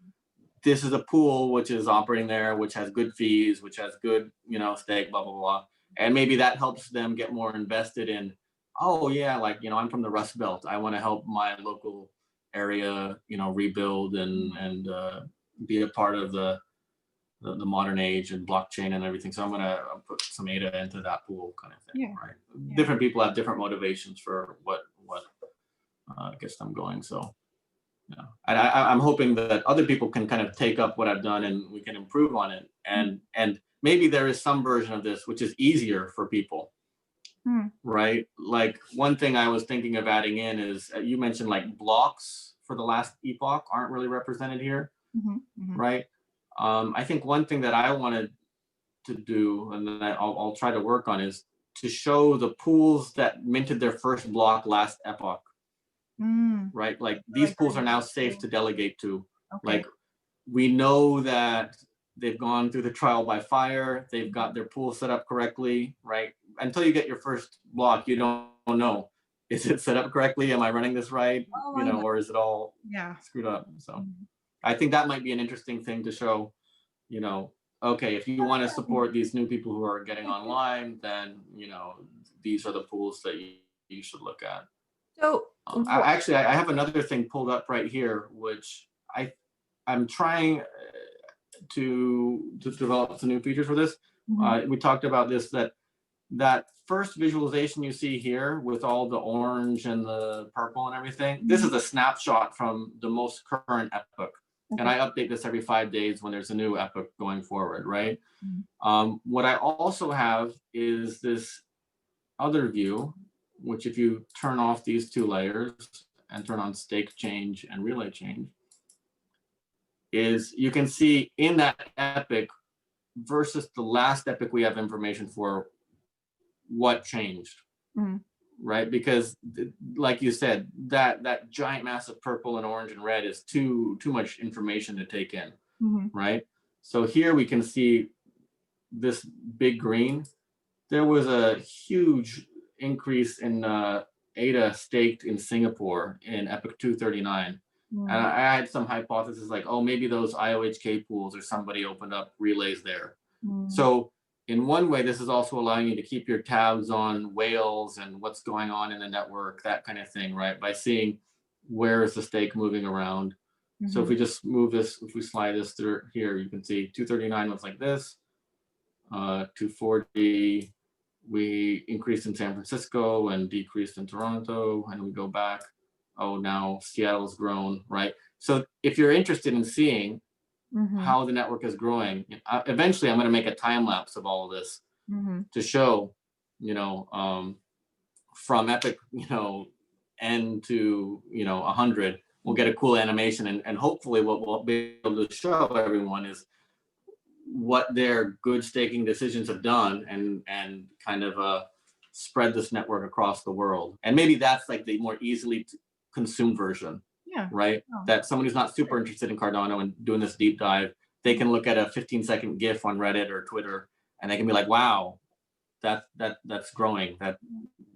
this is a pool which is operating there, which has good fees, which has good, stake, blah, blah, blah. And maybe that helps them get more invested in, oh yeah, like, I'm from the Rust Belt. I want to help my local area, rebuild and be a part of the modern age and blockchain and everything. So I'm going to put some ADA into that pool kind of thing, right? Yeah. Different people have different motivations for what gets them going. So yeah, I'm hoping that other people can kind of take up what I've done and we can improve on it. And maybe there is some version of this which is easier for people, right? Like one thing I was thinking of adding in is you mentioned like blocks for the last epoch aren't really represented here, right? I think one thing that I wanted to do, and that I'll try to work on, is to show the pools that minted their first block last epoch. Right? Like these pools are now safe to delegate to. Okay. Like we know that they've gone through the trial by fire, they've got their pool set up correctly, right? Until you get your first block, you don't know. Is it set up correctly? Am I running this right? Or is it all screwed up? So I think that might be an interesting thing to show, okay, if you want to support these new people who are getting online, then, these are the pools that you should look at. So actually, I have another thing pulled up right here, which I'm trying to develop some new features for this. We talked about this, that first visualization you see here with all the orange and the purple and everything. This is a snapshot from the most current epoch. And I update this every 5 days when there's a new epoch going forward, right? What I also have is this other view, which if you turn off these 2 layers and turn on stake change and relay change, is you can see in that epoch versus the last epoch we have information for what changed, right? Because like you said, that giant mass of purple and orange and red is too much information to take in, right? So here we can see this big green. There was a huge increase in ADA staked in Singapore in epoch 239. And I had some hypotheses like, oh, maybe those IOHK pools or somebody opened up relays there. So in one way, this is also allowing you to keep your tabs on whales and what's going on in the network, that kind of thing, right? By seeing where is the stake moving around. So if we just move this, if we slide this through here, you can see 239 looks like this. 240, we increased in San Francisco and decreased in Toronto, and we go back. Oh, now Seattle's grown, right? So if you're interested in seeing how the network is growing, eventually I'm going to make a time lapse of all of this to show, from epoch, N to, 100, we'll get a cool animation. And hopefully what we'll be able to show everyone is what their good staking decisions have done and kind of spread this network across the world. And maybe that's like the more easily consumed version, right? That someone who's not super interested in Cardano and doing this deep dive, they can look at a 15-second GIF on Reddit or Twitter, and they can be like, wow, that's growing.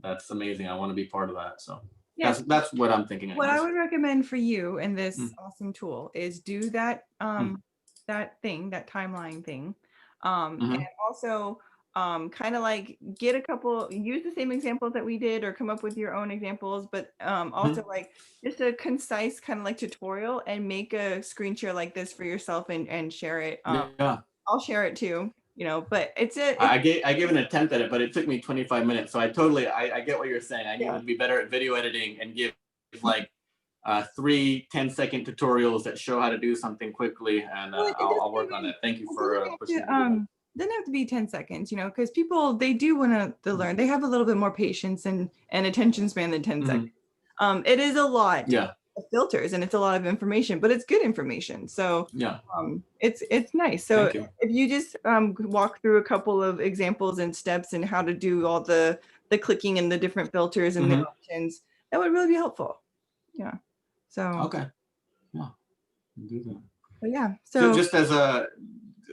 That's amazing. I want to be part of that. So that's what I'm thinking. What I would recommend for you in this awesome tool is do that that timeline thing, and also kind of like get a couple, use the same examples that we did or come up with your own examples, but also like just a concise kind of like tutorial, and make a screen share like this for yourself and share it. I'll share it too, but I gave an attempt at it, but it took me 25 minutes. So I get what you're saying. I need to be better at video editing and give like 3 10-second tutorials that show how to do something quickly, and I'll work on it. Thank you for pushing me. Doesn't have to be 10 seconds, because people, they do want to learn. They have a little bit more patience and attention span than 10 seconds. It is a lot of filters, and it's a lot of information, but it's good information. So it's nice. So if you just walk through a couple of examples and steps and how to do all the clicking and the different filters and the options, that would really be helpful. So okay, do that. But so just as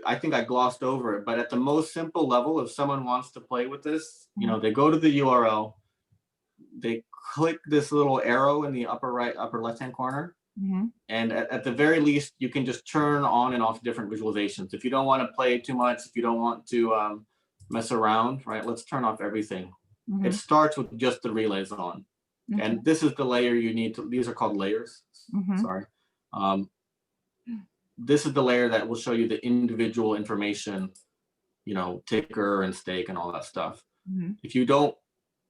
I think I glossed over it, but at the most simple level, if someone wants to play with this, they go to the URL, they click this little arrow in the upper left-hand corner, and at the very least, you can just turn on and off different visualizations. If you don't want to play too much, if you don't want to mess around, right? Let's turn off everything. It starts with just the relays on, and this is the layer you need to. These are called layers. Sorry. This is the layer that will show you the individual information, ticker and stake and all that stuff. If you don't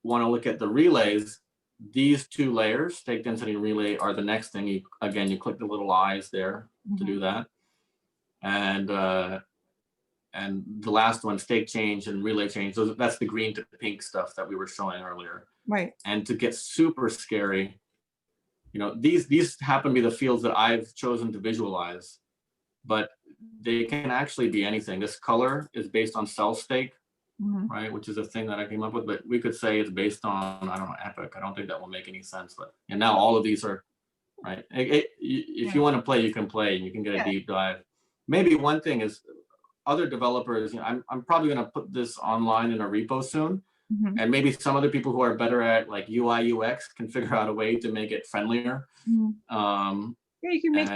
want to look at the relays, these two layers, stake density and relay, are the next thing. You click the little eyes there to do that. And the last one, stake change and relay change, that's the green to pink stuff that we were showing earlier. Right. And to get super scary, these happen to be the fields that I've chosen to visualize, but they can actually be anything. This color is based on self stake, right? Which is a thing that I came up with, but we could say it's based on, I don't know, epoch. I don't think that will make any sense, and now all of these are, right? If you want to play, you can play, and you can get a deep dive. Maybe one thing is other developers, I'm probably going to put this online in a repo soon. And maybe some other people who are better at like UI UX can figure out a way to make it friendlier. You can make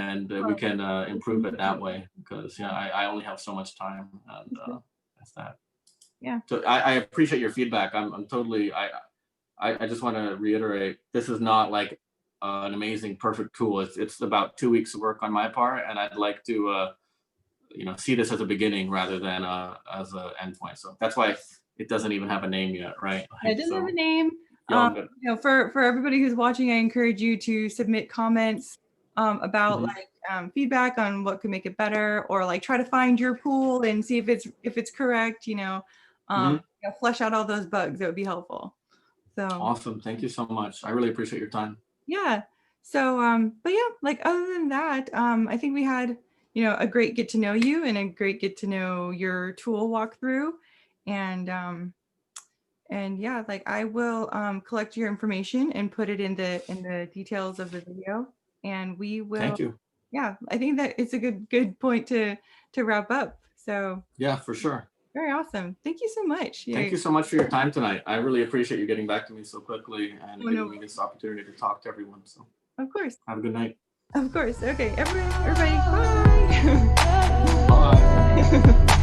we can improve it that way, because I only have so much time, and that's that. So I appreciate your feedback. I'm totally, I just want to reiterate, this is not like an amazing perfect tool. It's about 2 weeks of work on my part, and I'd like to see this as a beginning rather than as an endpoint. So that's why it doesn't even have a name yet, right? It doesn't have a name. For everybody who's watching, I encourage you to submit comments about feedback on what could make it better, or like try to find your pool and see if it's correct. Flesh out all those bugs. That would be helpful. So awesome! Thank you so much. I really appreciate your time. Yeah. So, but yeah, like other than that, I think we had, a great get to know you and a great get to know your tool walkthrough. And yeah, like I will collect your information and put it in the details of the video. And we will, Thank you. yeah, I think that it's a good point to wrap up. So Yeah, for sure. very awesome. Thank you so much. Yeah. Thank you so much for your time tonight. I really appreciate you getting back to me so quickly and Oh, no, giving me this opportunity to talk to everyone. So of course. have a good night. Of course. Okay, everybody, bye. Bye.